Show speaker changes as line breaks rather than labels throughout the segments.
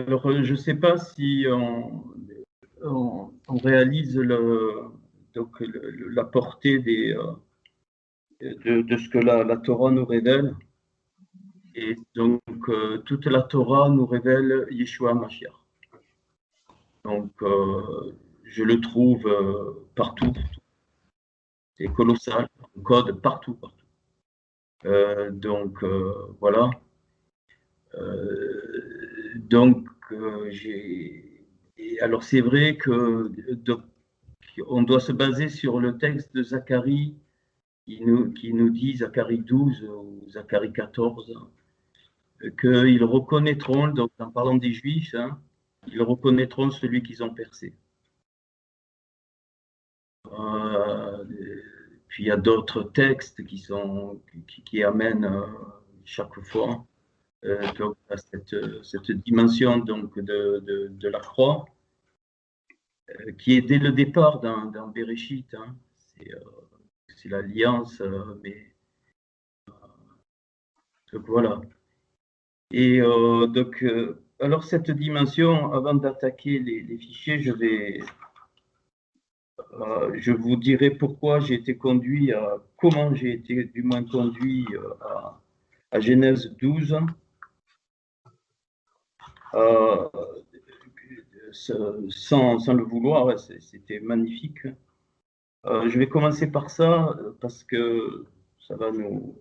Alors, je ne sais pas si on réalise la portée de ce que la Torah nous révèle. Et donc, toute la Torah nous révèle Yeshua Mashiach. Donc, je le trouve partout. C'est colossal, on code partout. Donc, voilà. Donc, alors, c'est vrai on doit se baser sur le texte de Zacharie qui nous dit, Zacharie 12 ou Zacharie 14, qu'ils reconnaîtront, donc en parlant des Juifs, hein, ils reconnaîtront celui qu'ils ont percé. Puis il y a d'autres textes qui amènent chaque fois donc, à cette dimension donc, de la croix, qui est dès le départ dans Bereshit. Hein. C'est l'alliance, mais donc voilà. Et donc, alors cette dimension, avant d'attaquer les fichiers, je vous dirai pourquoi j'ai été conduit comment j'ai été du moins conduit à Genèse 12. Sans le vouloir, c'était magnifique. Je vais commencer par ça parce que ça va nous.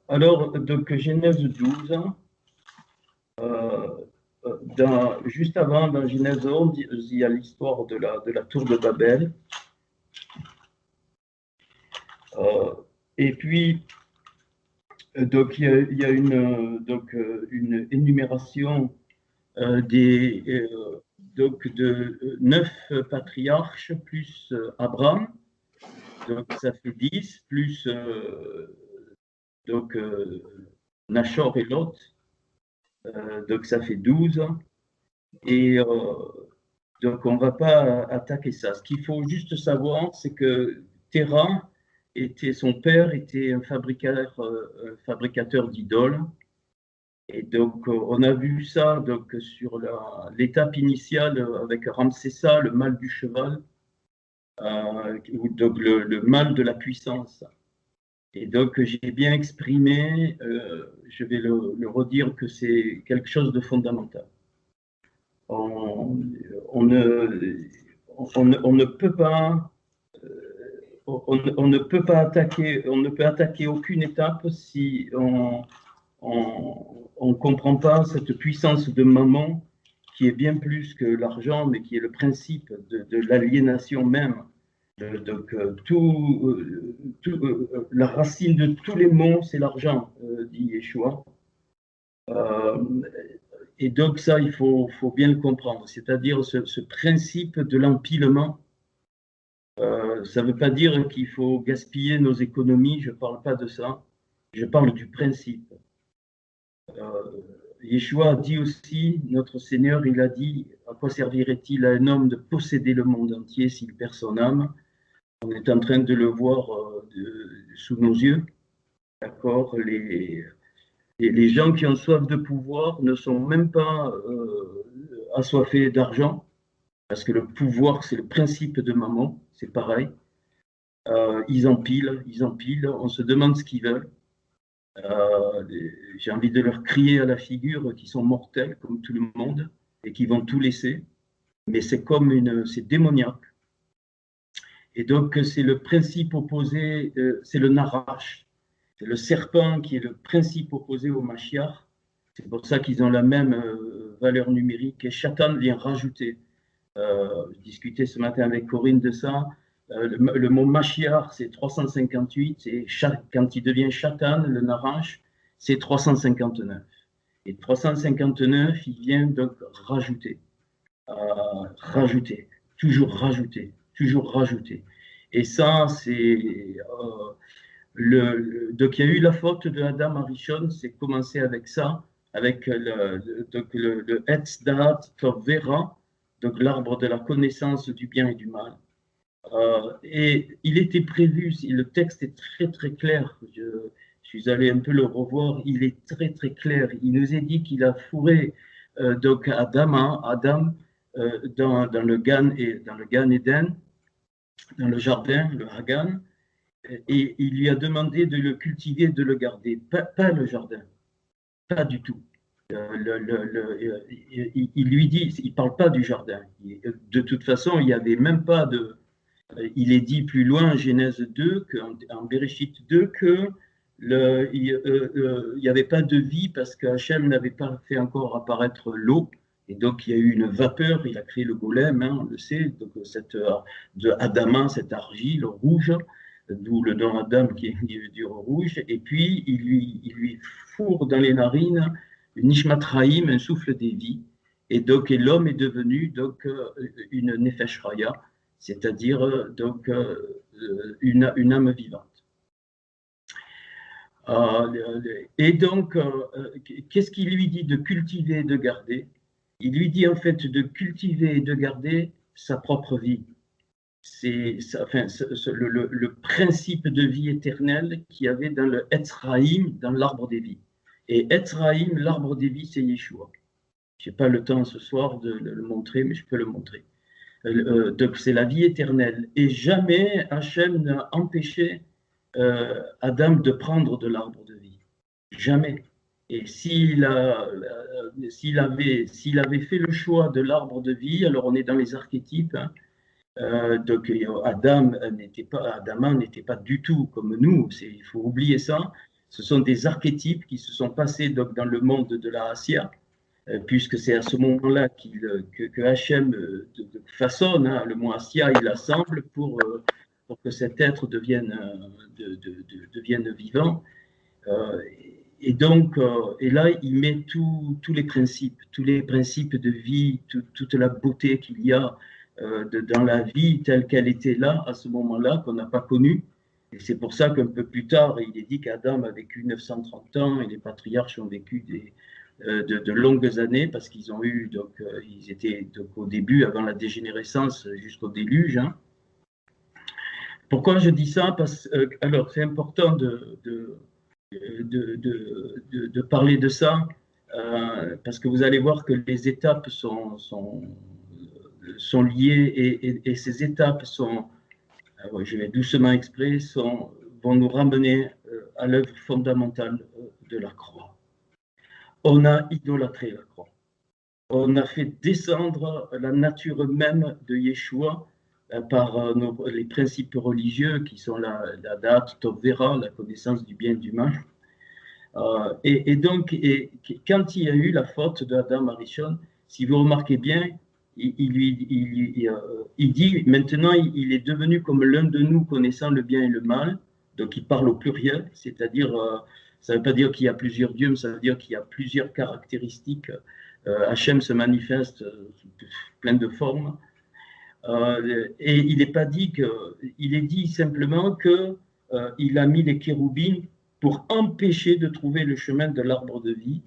Alors, donc Genèse 12, juste avant, dans Genèse 11, il y a l'histoire de la tour de Babel. Et puis, donc, il y a une énumération donc de 9 patriarches plus Abraham, donc ça fait 10, plus Nachor et Lot, donc ça fait 12. Et donc on ne va pas attaquer ça. Ce qu'il faut juste savoir, c'est que Terah, son père était un fabricateur d'idoles. Et donc, on a vu ça donc, sur l'étape initiale avec Ramsessa, le mal du cheval, donc le mal de la puissance. Et donc, j'ai bien exprimé, je vais le redire, que c'est quelque chose de fondamental. On ne peut pas. On ne peut pas attaquer aucune étape si on ne comprend pas cette puissance de maman qui est bien plus que l'argent, mais qui est le principe de l'aliénation même. Donc, la racine de tous les maux, c'est l'argent, dit Yeshua. Et donc ça, il faut bien le comprendre, c'est-à-dire ce principe de l'empilement. Ça ne veut pas dire qu'il faut gaspiller nos économies, je ne parle pas de ça, je parle du principe. Yeshua a dit aussi, notre Seigneur, il a dit, à quoi servirait-il à un homme de posséder le monde entier s'il perd son âme? On est en train de le voir sous nos yeux, d'accord? Les gens qui ont soif de pouvoir ne sont même pas assoiffés d'argent, parce que le pouvoir, c'est le principe de maman, c'est pareil. Ils empilent, on se demande ce qu'ils veulent. J'ai envie de leur crier à la figure qu'ils sont mortels comme tout le monde et qu'ils vont tout laisser, mais c'est démoniaque. Et donc c'est le principe opposé, c'est le Narash, c'est le serpent qui est le principe opposé au Mashiach. C'est pour ça qu'ils ont la même valeur numérique et Shatan vient rajouter. Je discutais ce matin avec Corinne de ça. Le mot Mashiach, c'est 358, et quand il devient Shatan, le Narash, c'est 359. Et 359, il vient donc rajouter, toujours rajouter, toujours rajouter. Et ça, c'est... donc, il y a eu la faute de Adam Arishon, c'est commencé avec ça, avec le Etz Da'at Tov Vera, donc l'arbre de la connaissance du bien et du mal. Et il était prévu, le texte est très très clair, je suis allé un peu le revoir, il est très très clair. Il nous est dit qu'il a fourré donc Adam dans le Gan Eden, dans le jardin, le Hagan, et il lui a demandé de le cultiver, de le garder, pas le jardin, pas du tout. Il lui dit, il parle pas du jardin. De toute façon, il n'y avait même pas de. Il est dit plus loin en Genèse 2, en Bereshit 2, que il n'y avait pas de vie parce qu'Hachem n'avait pas fait encore apparaître l'eau. Et donc, il y a eu une vapeur, il a créé le golem, hein, on le sait, donc de Adama, cette argile rouge, d'où le nom Adam qui est du rouge. Et puis, il lui fourre dans les narines une Nishmat-Raïm, un souffle des vies. Et donc, l'homme est devenu donc une Nefesh Raya, c'est-à-dire donc une âme vivante. Et donc, qu'est-ce qu'il lui dit de cultiver et de garder? Il lui dit en fait de cultiver et de garder sa propre vie. C'est le principe de vie éternelle qu'il y avait dans le Etzraïm, dans l'arbre des vies. Et Etzraïm, l'arbre des vies, c'est Yeshua. Je n'ai pas le temps ce soir de le montrer, mais je peux le montrer. Donc c'est la vie éternelle. Et jamais Hachem n'a empêché Adam de prendre de l'arbre de vie. Jamais. Et s'il avait fait le choix de l'arbre de vie, alors on est dans les archétypes, hein, donc Adama n'était pas du tout comme nous, il faut oublier ça. Ce sont des archétypes qui se sont passés donc, dans le monde de la Assia, puisque c'est à ce moment-là que Hachem façonne, hein, le mot Assia, il assemble pour que cet être devienne vivant. Et donc, et là, il met tous les principes de vie, toute la beauté qu'il y a dans la vie telle qu'elle était là, à ce moment-là, qu'on n'a pas connue. Et c'est pour ça qu'un peu plus tard, il est dit qu'Adam a vécu 930 ans et les patriarches ont vécu de longues années parce qu'ils ont eu, donc, ils étaient donc, au début, avant la dégénérescence, jusqu'au déluge. Hein. Pourquoi je dis ça? Alors, c'est important de parler de ça, parce que vous allez voir que les étapes sont liées et ces étapes sont, je vais doucement exprès, vont nous ramener à l'œuvre fondamentale de la croix. On a idolâtré la croix. On a fait descendre la nature même de Yeshua par les principes religieux qui sont la date, Tov Vera, la connaissance du bien et du mal. Et donc, quand il y a eu la faute d'Adam Arishon, si vous remarquez bien, il dit maintenant il est devenu comme l'un de nous connaissant le bien et le mal, donc il parle au pluriel, c'est-à-dire, ça ne veut pas dire qu'il y a plusieurs dieux, mais ça veut dire qu'il y a plusieurs caractéristiques. Hachem se manifeste sous plein de formes. Et il n'est pas dit il est dit simplement qu'il a mis les kéroubim pour empêcher de trouver le chemin de l'arbre de vie.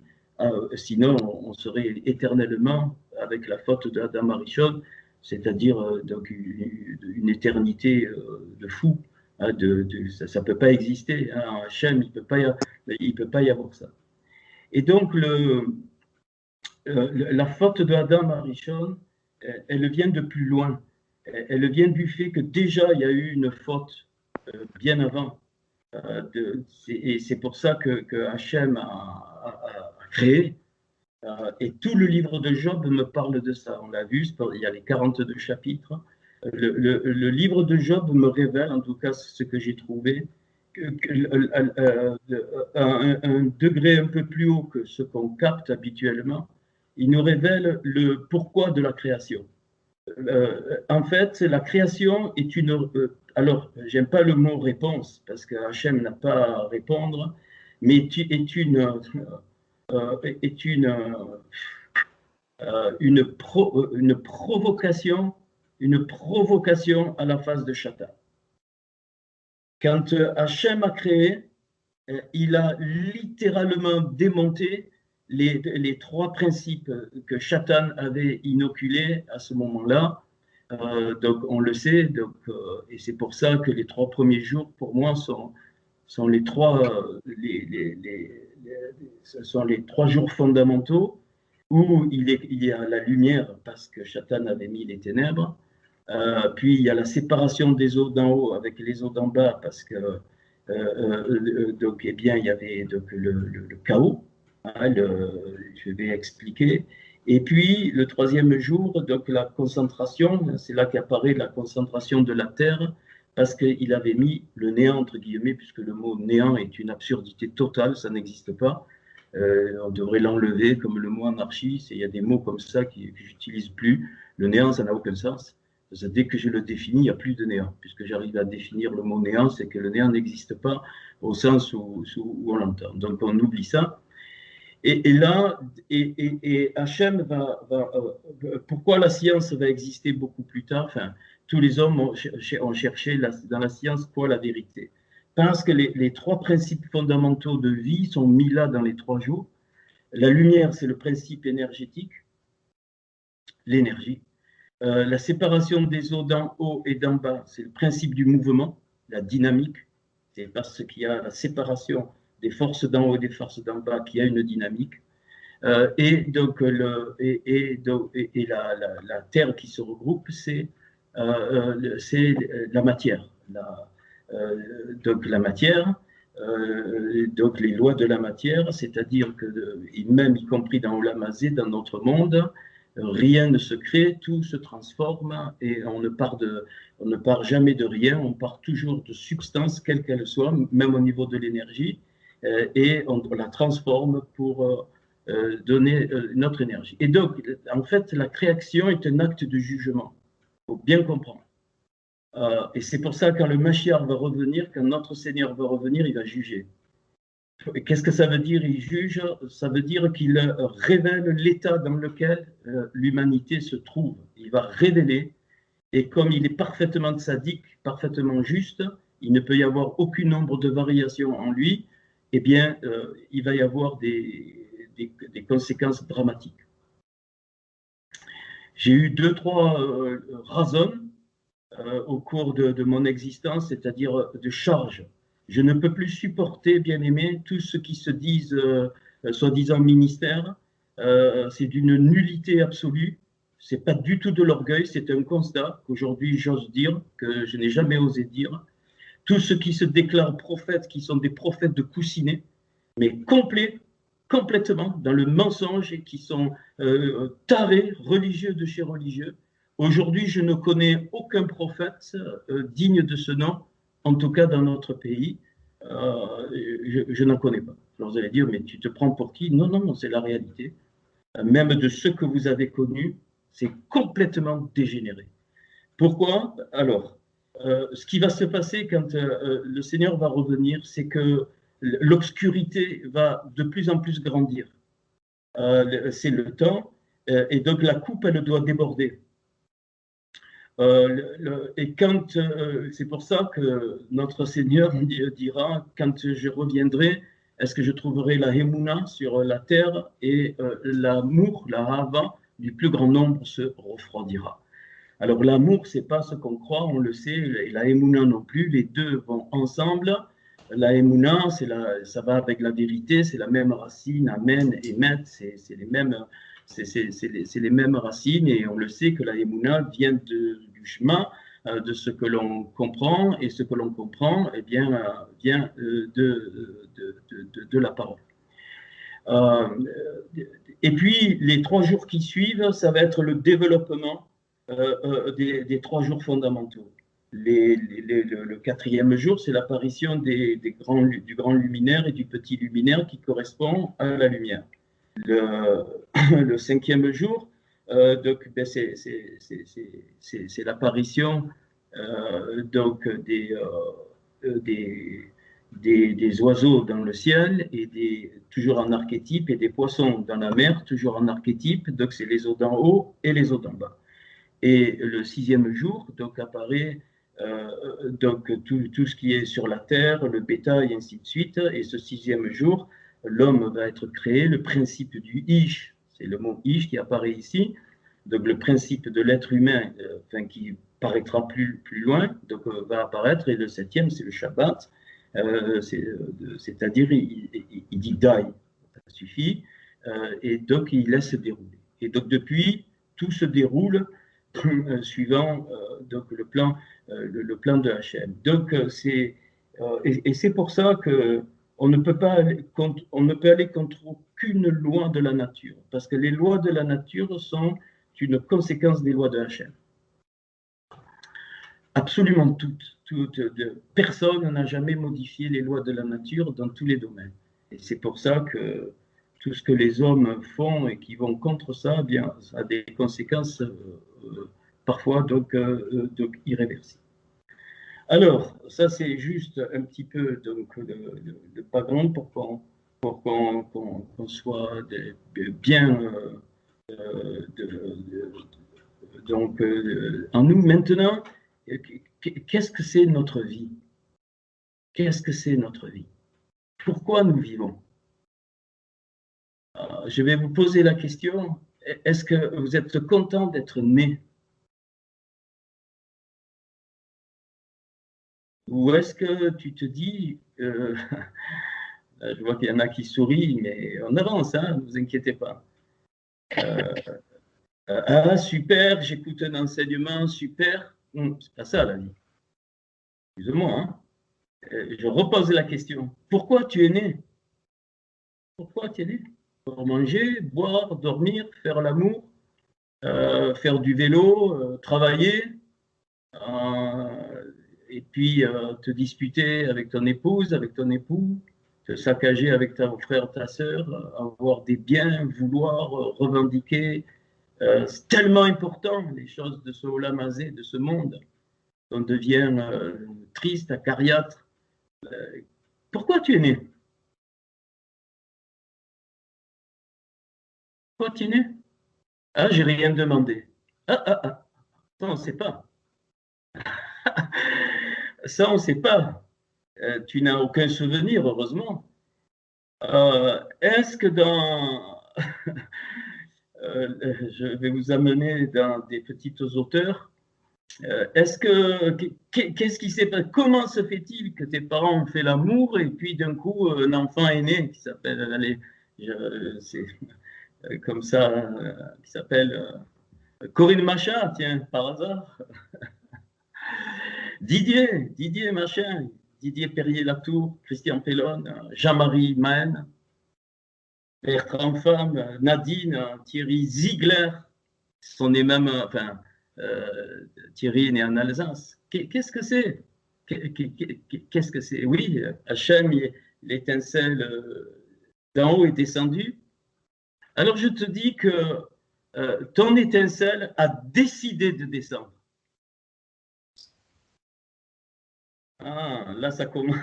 Sinon, on serait éternellement avec la faute d'Adam Arishon, c'est-à-dire donc une éternité de fou. Hein, ça ne peut pas exister. Hein, Hachem, il ne peut pas y avoir ça. Et donc, la faute d'Adam Arishon, elle vient de plus loin. Elle vient du fait que déjà, il y a eu une faute bien avant. Et c'est pour ça que Hachem a créé. Et tout le livre de Job me parle de ça. On l'a vu, il y a les 42 chapitres. Le livre de Job me révèle, en tout cas ce que j'ai trouvé, un degré un peu plus haut que ce qu'on capte habituellement. Il nous révèle le pourquoi de la création. En fait, la création est une... alors, j'aime pas le mot réponse, parce que Hachem n'a pas à répondre, mais est une provocation à la face de Satan. Quand Hachem a créé, il a littéralement démonté les trois principes que Satan avait inoculés à ce moment-là. Donc on le sait, et c'est pour ça que les 3 premiers jours, pour moi, sont ce sont les 3 jours fondamentaux où il y a la lumière parce que Satan avait mis les ténèbres. Puis il y a la séparation des eaux d'en haut avec les eaux d'en bas parce que donc eh bien il y avait donc le chaos. Hein, je vais expliquer. Et puis le 3e jour, donc la concentration, c'est là qu'apparaît la concentration de la terre parce qu'il avait mis le néant entre guillemets, puisque le mot néant est une absurdité totale, ça n'existe pas. On devrait l'enlever comme le mot anarchie. Il y a des mots comme ça que j'utilise plus. Le néant, ça n'a aucun sens. Dès que je le définis, il n'y a plus de néant. Puisque j'arrive à définir le mot néant, c'est que le néant n'existe pas au sens où on l'entend. Donc on oublie ça. Et là, Hachem pourquoi la science va exister beaucoup plus tard? Enfin, tous les hommes ont cherché dans la science quoi la vérité? Parce que les 3 principes fondamentaux de vie sont mis là dans les 3 jours. La lumière, c'est le principe énergétique, l'énergie. La séparation des eaux d'en haut et d'en bas, c'est le principe du mouvement, la dynamique. C'est parce qu'il y a la séparation des forces d'en haut et des forces d'en bas qu'il y a une dynamique. Et donc, la terre qui se regroupe, c'est la matière. Donc la matière, donc les lois de la matière, c'est-à-dire que, même y compris dans Olam Hazé, dans notre monde, rien ne se crée, tout se transforme et on ne part jamais de rien, on part toujours de substance, quelle qu'elle soit, même au niveau de l'énergie, et on la transforme pour donner notre énergie. Et donc, en fait, la création est un acte de jugement. Il faut bien comprendre. Et c'est pour ça, quand le Mashiach va revenir, quand notre Seigneur va revenir, il va juger. Qu'est-ce que ça veut dire, il juge? Ça veut dire qu'il révèle l'état dans lequel l'humanité se trouve. Il va révéler, et comme il est parfaitement sadique, parfaitement juste, il ne peut y avoir aucun nombre de variations en lui, eh bien, il va y avoir des conséquences dramatiques. J'ai eu 2-3 raisons au cours de mon existence, c'est-à-dire de charge. Je ne peux plus supporter, bien-aimé, tous ceux qui se disent soi-disant ministère. C'est d'une nullité absolue. C'est pas du tout de l'orgueil, c'est un constat qu'aujourd'hui j'ose dire, que je n'ai jamais osé dire. Tous ceux qui se déclarent prophètes, qui sont des prophètes de coussinet, mais complètement dans le mensonge et qui sont tarés, religieux de chez religieux. Aujourd'hui, je ne connais aucun prophète digne de ce nom, en tout cas dans notre pays. Je n'en connais pas. Alors vous allez dire, mais tu te prends pour qui? Non, non, non, c'est la réalité. Même de ceux que vous avez connus, c'est complètement dégénéré. Pourquoi? Alors, ce qui va se passer quand le Seigneur va revenir, c'est que l'obscurité va de plus en plus grandir. C'est le temps, et donc la coupe, elle doit déborder. Et quand, c'est pour ça que notre Seigneur dira, quand je reviendrai, est-ce que je trouverai la Hémouna sur la terre et l'amour, la Hava, du plus grand nombre se refroidira. Alors l'amour, c'est pas ce qu'on croit, on le sait, et la Hémouna non plus, les deux vont ensemble. La Hémouna, ça va avec la vérité, c'est la même racine, Amen et Met, c'est les mêmes racines, et on le sait que la Hémouna vient du Shema, de ce que l'on comprend, et ce que l'on comprend eh bien, vient de la parole. Et puis les 3 jours qui suivent, ça va être le développement des 3 jours fondamentaux. Le 4e jour, c'est l'apparition du grand luminaire et du petit luminaire qui correspond à la lumière. Le 5e jour, donc, ben, c'est l'apparition donc des oiseaux dans le ciel et toujours en archétype, et des poissons dans la mer, toujours en archétype. Donc c'est les eaux d'en haut et les eaux d'en bas. Et le 6e jour, donc apparaît donc tout ce qui est sur la terre, le bétail, et ainsi de suite. Et ce 6e jour, l'homme va être créé, le principe du Ish, c'est le mot Ish qui apparaît ici, donc le principe de l'être humain, qui paraîtra plus loin, donc va apparaître. Et le 7e, c'est le Shabbat. c'est-à-dire il dit die, ça suffit, et donc il laisse se dérouler. Et donc depuis, tout se déroule suivant donc le plan de Hachem. Donc et c'est pour ça que on ne peut aller contre aucune loi de la nature, parce que les lois de la nature sont une conséquence des lois de Hachem. Absolument toutes. Personne n'a jamais modifié les lois de la nature dans tous les domaines. Et c'est pour ça que tout ce que les hommes font et qui vont contre ça, eh bien, ça a des conséquences parfois donc irréversibles. Alors, ça c'est juste un petit peu donc, de background pour qu'on soit bien donc en nous. Maintenant, qu'est-ce que c'est notre vie? Qu'est-ce que c'est notre vie? Pourquoi nous vivons? Je vais vous poser la question, est-ce que vous êtes content d'être né? Ou est-ce que tu te dis, je vois qu'il y en a qui sourient, mais on avance, hein, ne vous inquiétez pas. Ah, super, j'écoute un enseignement, super. C'est pas ça la vie. Excuse-moi, hein. Je repose la question. Pourquoi tu es né? Pourquoi tu es né? Pour manger, boire, dormir, faire l'amour, faire du vélo, travailler, et puis te disputer avec ton épouse, avec ton époux, te saccager avec ton frère, ta sœur, avoir des biens, vouloir revendiquer. C'est tellement important, les choses de ce Olam Hazé, de ce monde. On devient triste, acariâtre. Pourquoi tu es né? Pourquoi tu es né? Ah, j'ai rien demandé. Ah. Ça, on ne sait pas. Ça, on ne sait pas. Tu n'as aucun souvenir, heureusement. Est-ce que dans... je vais vous amener dans des petites auteurs. Qu'est-ce qui s'est passé? Comment se fait-il que tes parents ont fait l'amour et puis d'un coup, un enfant est né qui s'appelle... Allez, c'est comme ça, qui s'appelle... Corinne Machin, tiens, par hasard. Didier Machin, Didier Perrier-Latour, Christian Pellon, Jean-Marie Mahen, Bertrand Femme, Nadine, Thierry Ziegler, sont nés même, enfin, Thierry est né en Alsace. Qu'est-ce que c'est? Qu'est-ce que c'est? Oui, Hachem, l'étincelle d'en haut est descendue. Alors je te dis que ton étincelle a décidé de descendre. Ah, là, ça commence.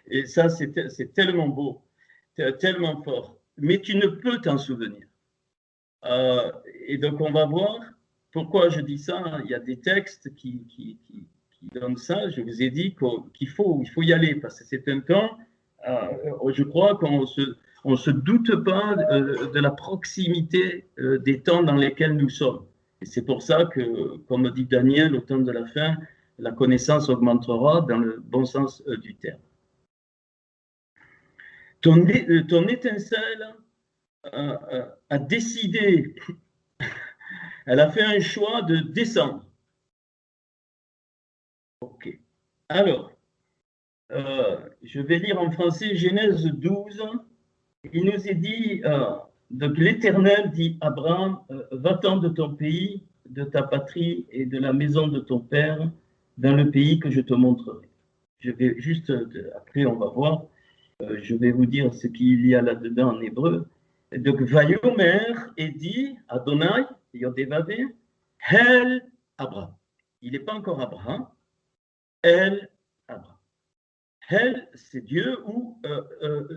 Et ça, c'est tellement beau, tellement fort. Mais tu ne peux t'en souvenir. Et donc, on va voir pourquoi je dis ça. Il y a des textes qui donnent ça. Je vous ai dit qu'il faut y aller parce que c'est un temps, je crois qu'on se doute pas de la proximité des temps dans lesquels nous sommes. Et c'est pour ça que, comme dit Daniel, au temps de la fin, la connaissance augmentera dans le bon sens du terme. Ton étincelle a décidé, elle a fait un choix de descendre. Ok. Alors, je vais lire en français Genèse 12. Il nous est dit, donc l'Éternel dit à Abraham, va-t'en de ton pays, de ta patrie et de la maison de ton père, dans le pays que je te montrerai. Je vais juste, après on va voir, je vais vous dire ce qu'il y a là-dedans en hébreu. Donc, Vayomer et dit, Adonai, Yodévavé, Hel Abraham. Il n'est pas encore Abraham, El Abraham. Hel, c'est Dieu ou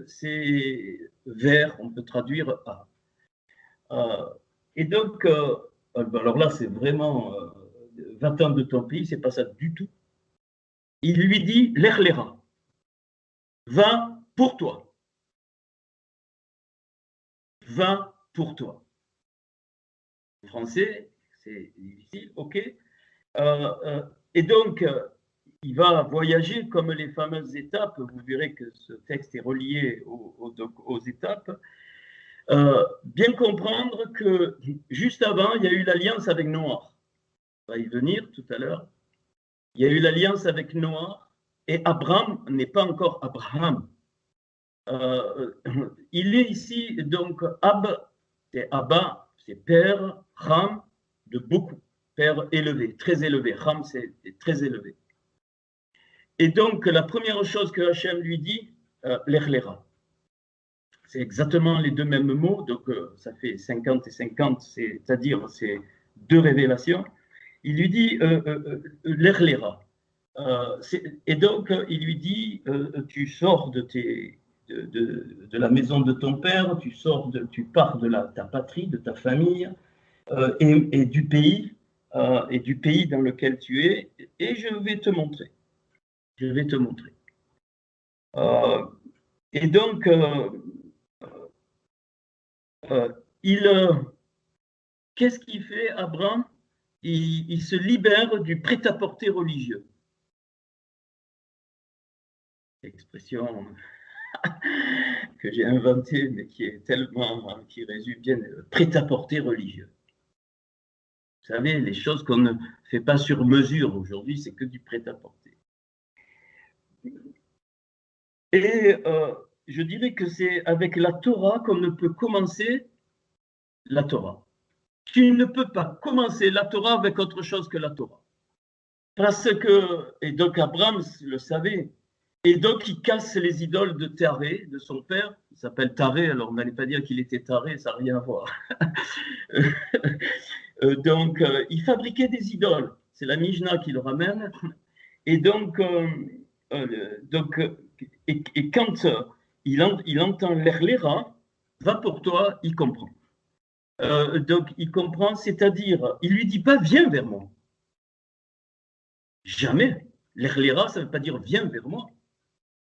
c'est vers, on peut traduire à. Et donc, alors là, c'est vraiment 20 ans de ton pays, c'est pas ça du tout. Il lui dit, l'Erlera, va pour toi. Va pour toi. En français, c'est difficile, ok. Et donc, il va voyager comme les fameuses étapes. Vous verrez que ce texte est relié aux étapes. Bien comprendre que juste avant, il y a eu l'alliance avec Noah. On va y venir tout à l'heure. Il y a eu l'alliance avec Noah et Abraham n'est pas encore Abraham. Il est ici, donc, Ab, c'est Abba, c'est père, Ram, de beaucoup, père élevé, très élevé. Ram, c'est très élevé. Et donc, la première chose que Hachem lui dit, l'Echlera. C'est exactement les deux mêmes mots, donc ça fait 50 et 50, c'est-à-dire c'est deux révélations. Il lui dit l'Echlera. Et donc, il lui dit tu sors de la maison de ton père, tu pars de ta patrie, de ta famille et du pays dans lequel tu es, et je vais te montrer. Je vais te montrer. Et donc, qu'est-ce qu'il fait, Abraham? Il se libère du prêt-à-porter religieux. Expression que j'ai inventée, mais qui est tellement, qui résume bien, prêt-à-porter religieux. Vous savez, les choses qu'on ne fait pas sur mesure aujourd'hui, c'est que du prêt-à-porter. Et je dirais que c'est avec la Torah qu'on ne peut commencer la Torah. Tu ne peux pas commencer la Torah avec autre chose que la Torah. Parce que, et donc Abraham le savait, et donc il casse les idoles de Taré, de son père, il s'appelle Taré, alors on n'allait pas dire qu'il était taré, ça n'a rien à voir. Donc il fabriquait des idoles, c'est la Mishnah qui le ramène, et donc, et quand il entend l'Erlera, va pour toi, il comprend. Donc il comprend, c'est-à-dire, il lui dit pas viens vers moi. Jamais. L'Erlera, ça ne veut pas dire viens vers moi.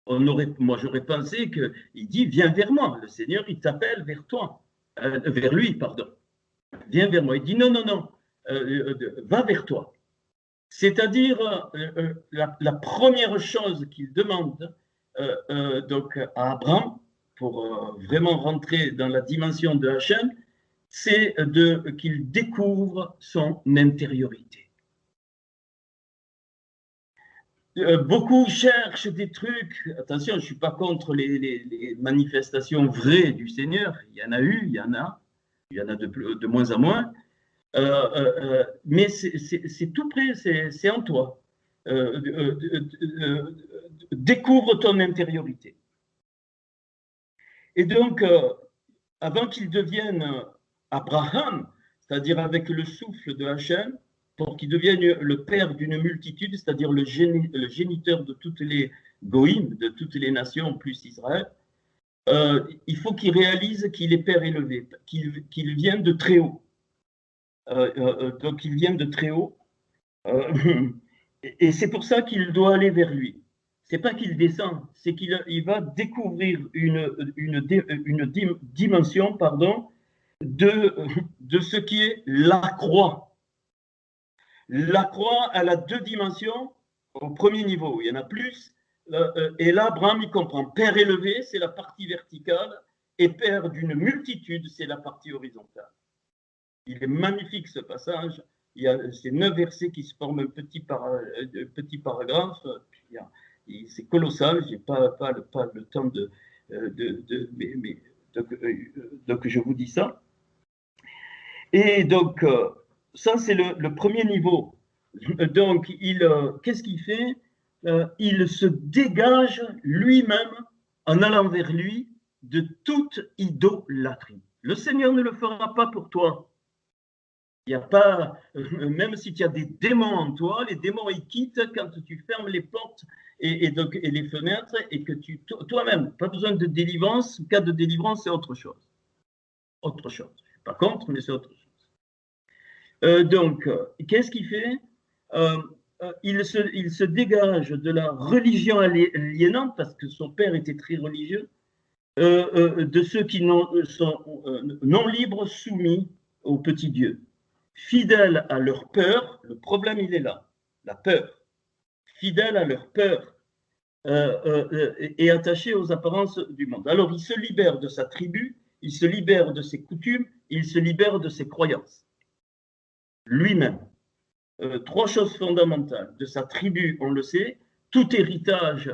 Moi, j'aurais pensé qu'il dit viens vers moi. Le Seigneur, il t'appelle vers toi, vers lui, pardon. Viens vers moi. Il dit non, non, non, va vers toi. C'est-à-dire, la première chose qu'il demande donc à Abraham, pour vraiment rentrer dans la dimension de Hachem, c'est qu'il découvre son intériorité. Beaucoup cherchent des trucs. Attention, je ne suis pas contre les manifestations vraies du Seigneur. Il y en a eu, il y en a de moins en moins. Mais c'est tout près, c'est en toi. Découvre ton intériorité. Et donc, avant qu'il devienne Abraham, c'est-à-dire avec le souffle de Hachem, pour qu'il devienne le père d'une multitude, c'est-à-dire le géniteur de toutes les goïms, de toutes les nations, plus Israël, il faut qu'il réalise qu'il est père élevé, qu'il vient de très haut. Donc il vient de très haut. Et c'est pour ça qu'il doit aller vers lui. C'est pas qu'il descend, c'est qu'il va découvrir une dimension, pardon, de ce qui est la croix. La croix, elle a deux dimensions au premier niveau, il y en a plus. Et là, Abraham, il comprend. Père élevé, c'est la partie verticale, et père d'une multitude, c'est la partie horizontale. Il est magnifique ce passage. Il y a ces 9 versets qui se forment un petit paragraphe. C'est colossal. Je n'ai pas le temps donc je vous dis ça. Et donc, ça, c'est le premier niveau. Donc, qu'est-ce qu'il fait? Il se dégage lui-même en allant vers lui de toute idolâtrie. Le Seigneur ne le fera pas pour toi. Il n'y a pas, même si tu as des démons en toi, les démons ils quittent quand tu fermes les portes et les fenêtres et que toi-même, pas besoin de délivrance. En cas de délivrance, c'est autre chose. Autre chose. Je ne suis pas contre, mais c'est autre chose. Donc, qu'est-ce qu'il fait? Il se dégage de la religion aliénante parce que son père était très religieux, de ceux qui sont non libres, soumis au petit Dieu. Fidèles à leur peur, le problème il est là, la peur. fidèles à leur peur et attachés aux apparences du monde. Alors, il se libère de sa tribu, il se libère de ses coutumes, il se libère de ses croyances. Lui-même. Trois choses fondamentales. De sa tribu, on le sait, tout héritage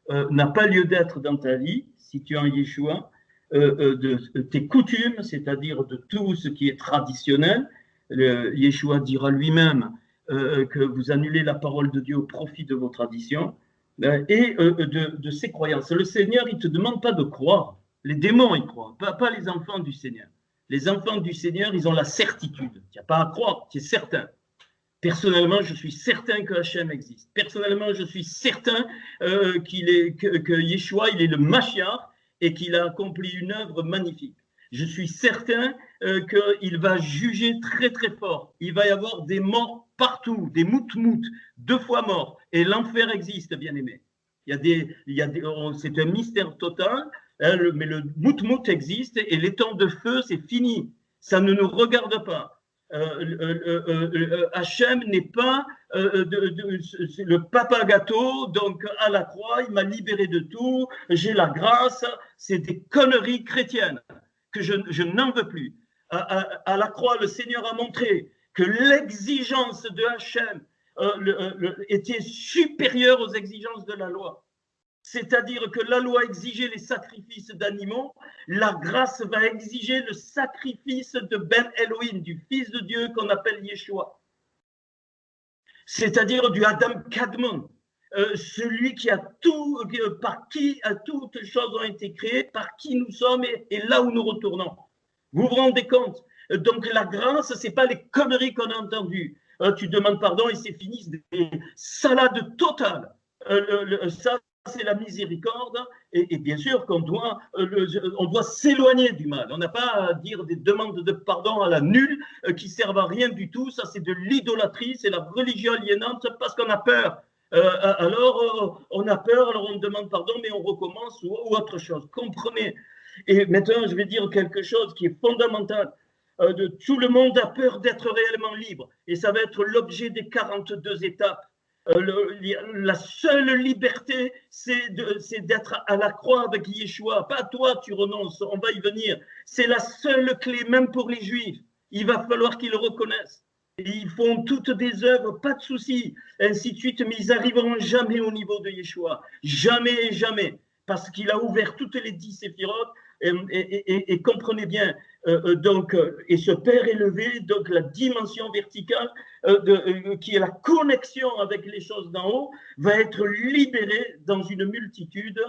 n'a pas lieu d'être dans ta vie, si tu es en Yeshua, de tes coutumes, c'est-à-dire de tout ce qui est traditionnel. Yeshua dira lui-même que vous annulez la parole de Dieu au profit de vos traditions, et de ses croyances. Le Seigneur, il ne te demande pas de croire. Les démons, ils croient, pas les enfants du Seigneur. Les enfants du Seigneur, ils ont la certitude. Il n'y a pas à croire, tu es certain. Personnellement, je suis certain que Hachem existe. Personnellement, je suis certain que Yeshua, il est le Mashiach et qu'il a accompli une œuvre magnifique. Je suis certain qu'il va juger très très fort. Il va y avoir des morts partout, des mout-mout, 2 fois morts. Et l'enfer existe, bien aimé. C'est un mystère total, hein, mais le mout-mout existe et les temps de feu, c'est fini. Ça ne nous regarde pas. Hachem n'est pas le papa gâteau, donc à la croix, il m'a libéré de tout, j'ai la grâce. C'est des conneries chrétiennes que je n'en veux plus. À la croix, le Seigneur a montré que l'exigence de Hachem était supérieure aux exigences de la loi. C'est-à-dire que la loi exigeait les sacrifices d'animaux, la grâce va exiger le sacrifice de Ben Elohim, du Fils de Dieu qu'on appelle Yeshua. C'est-à-dire du Adam Kadmon, celui qui a tout, par qui toutes choses ont été créées, par qui nous sommes et là où nous retournons. Vous vous rendez compte? Donc la grâce, ce n'est pas les conneries qu'on a entendues. Tu demandes pardon et c'est fini, c'est des salades totales. Ça, c'est la miséricorde, et bien sûr qu'on doit, on doit s'éloigner du mal. On n'a pas à dire des demandes de pardon à la nulle qui servent à rien du tout. Ça, c'est de l'idolâtrie, c'est la religion aliénante parce qu'on a peur. Alors, on a peur, alors on demande pardon, mais on recommence ou autre chose. Comprenez. Et maintenant, je vais dire quelque chose qui est fondamental. Tout le monde a peur d'être réellement libre, et ça va être l'objet des 42 étapes. La seule liberté, c'est d'être à la croix avec Yeshua. Pas toi, tu renonces, on va y venir. C'est la seule clé, même pour les Juifs. Il va falloir qu'ils le reconnaissent. Et ils font toutes des œuvres, pas de souci, ainsi de suite, mais ils n'arriveront jamais au niveau de Yeshua. Jamais et jamais. Parce qu'il a ouvert toutes les 10 séphirotes. Et comprenez bien, et ce Père élevé, donc la dimension verticale qui est la connexion avec les choses d'en haut, va être libéré dans une multitude,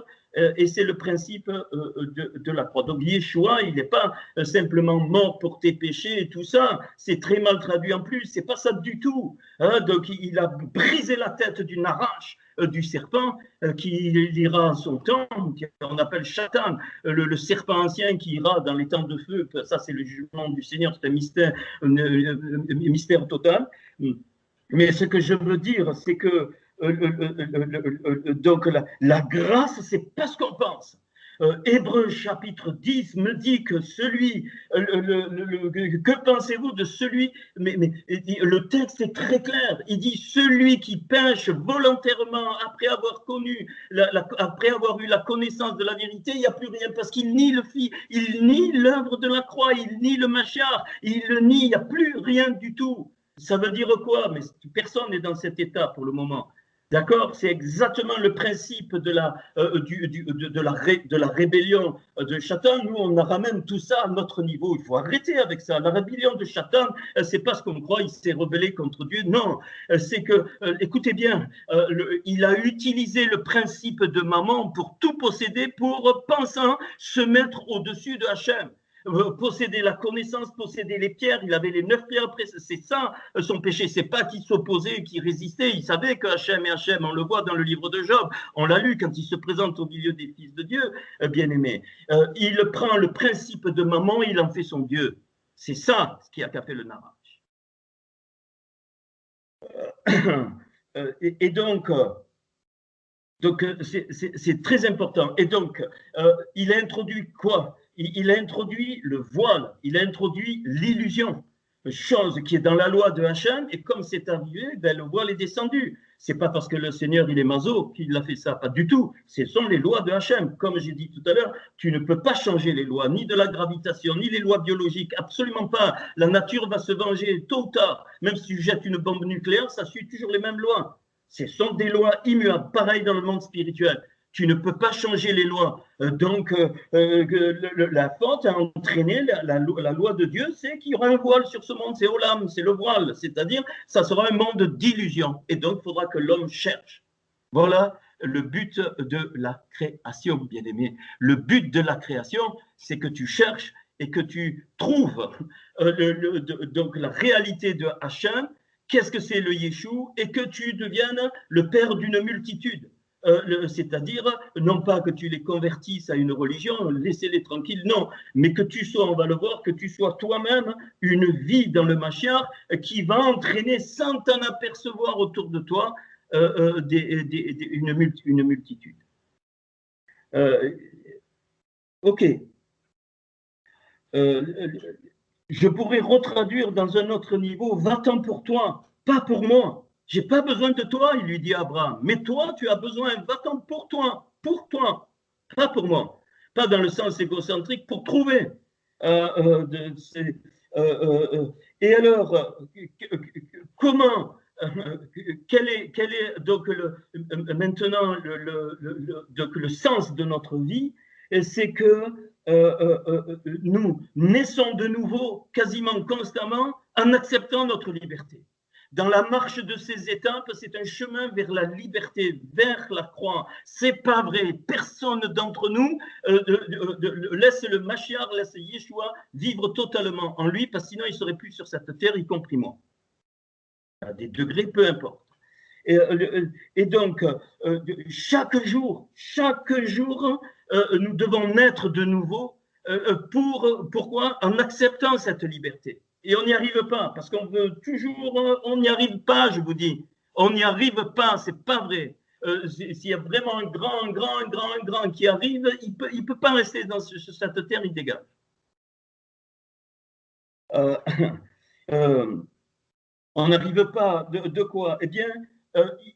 et c'est le principe de la croix. Donc Yeshua, il n'est pas simplement mort pour tes péchés et tout ça, c'est très mal traduit en plus, c'est pas ça du tout. Hein, donc il a brisé la tête d'une arrache du serpent qui ira à son temps, qu'on appelle Satan, le serpent ancien qui ira dans les temps de feu. Ça, c'est le jugement du Seigneur, c'est un mystère total. Mais ce que je veux dire, c'est que donc la grâce, c'est pas ce qu'on pense. Hébreux chapitre 10 me dit que celui, que pensez-vous de celui, mais le texte est très clair, il dit celui qui pêche volontairement après avoir connu, après avoir eu la connaissance de la vérité, il n'y a plus rien parce qu'il nie le Fils, il nie l'œuvre de la croix, il nie le Mashiach, il le nie, il n'y a plus rien du tout. Ça veut dire quoi? Mais personne n'est dans cet état pour le moment. D'accord? C'est exactement le principe de la rébellion de Satan. Nous, on ramène tout ça à notre niveau. Il faut arrêter avec ça. La rébellion de Satan, c'est pas ce qu'on croit, il s'est rebellé contre Dieu. Non, c'est que, écoutez bien, il a utilisé le principe de Mammon pour tout posséder, pour, pensant, se mettre au-dessus de Hachem. Posséder la connaissance, posséder les pierres, il avait les 9 pierres, après c'est ça son péché, c'est pas qu'il s'opposait, qu'il résistait, il savait que Hachem est Hachem, on le voit dans le livre de Job, on l'a lu quand il se présente au milieu des fils de Dieu, bien-aimé, il prend le principe de Mammon, il en fait son Dieu, c'est ça ce qui a fait le narrage. Et donc c'est très important, et donc il a introduit quoi? Il a introduit le voile, il a introduit l'illusion, chose qui est dans la loi de Hachem, et comme c'est arrivé, ben, le voile est descendu. C'est pas parce que le Seigneur il est maso qu'il a fait ça, pas du tout. Ce sont les lois de Hachem. Comme j'ai dit tout à l'heure, tu ne peux pas changer les lois, ni de la gravitation, ni les lois biologiques, absolument pas. La nature va se venger tôt ou tard. Même si tu jettes une bombe nucléaire, ça suit toujours les mêmes lois. Ce sont des lois immuables, pareil dans le monde spirituel. Tu ne peux pas changer les lois. Donc, la faute a entraîné la loi de Dieu, c'est qu'il y aura un voile sur ce monde, c'est Olam, c'est le voile, c'est-à-dire ça sera un monde d'illusion. Et donc, il faudra que l'homme cherche. Voilà le but de la création, bien aimé. Le but de la création, c'est que tu cherches et que tu trouves donc la réalité de Hachem, qu'est-ce que c'est le Yeshua, et que tu deviennes le père d'une multitude. C'est-à-dire, non pas que tu les convertisses à une religion, laissez-les tranquilles, non, mais que tu sois, on va le voir, que tu sois toi-même une vie dans le Mashiach qui va entraîner sans t'en apercevoir autour de toi une multitude. Ok. Je pourrais retraduire dans un autre niveau, va-t'en pour toi, pas pour moi. J'ai pas besoin de toi, il lui dit à Abraham. Mais toi, tu as besoin, va-t'en pour toi, pas pour moi. Pas dans le sens égocentrique, pour trouver. Et alors, comment, quel est donc maintenant donc le sens de notre vie? C'est que nous naissons de nouveau quasiment constamment en acceptant notre liberté. Dans la marche de ces étapes, c'est un chemin vers la liberté, vers la croix. C'est pas vrai. Personne d'entre nous laisse le Mashiach, laisse Yeshua vivre totalement en lui, parce que sinon il serait plus sur cette terre, y compris moi. À des degrés, peu importe. Et donc, chaque jour, nous devons naître de nouveau. Pourquoi? En acceptant cette liberté. Et on n'y arrive pas, parce qu'on veut toujours, on n'y arrive pas, je vous dis. On n'y arrive pas, c'est pas vrai. S'il y a vraiment un grand qui arrive, il peut pas rester sur cette terre, il dégage. On n'arrive pas, de quoi? Eh bien,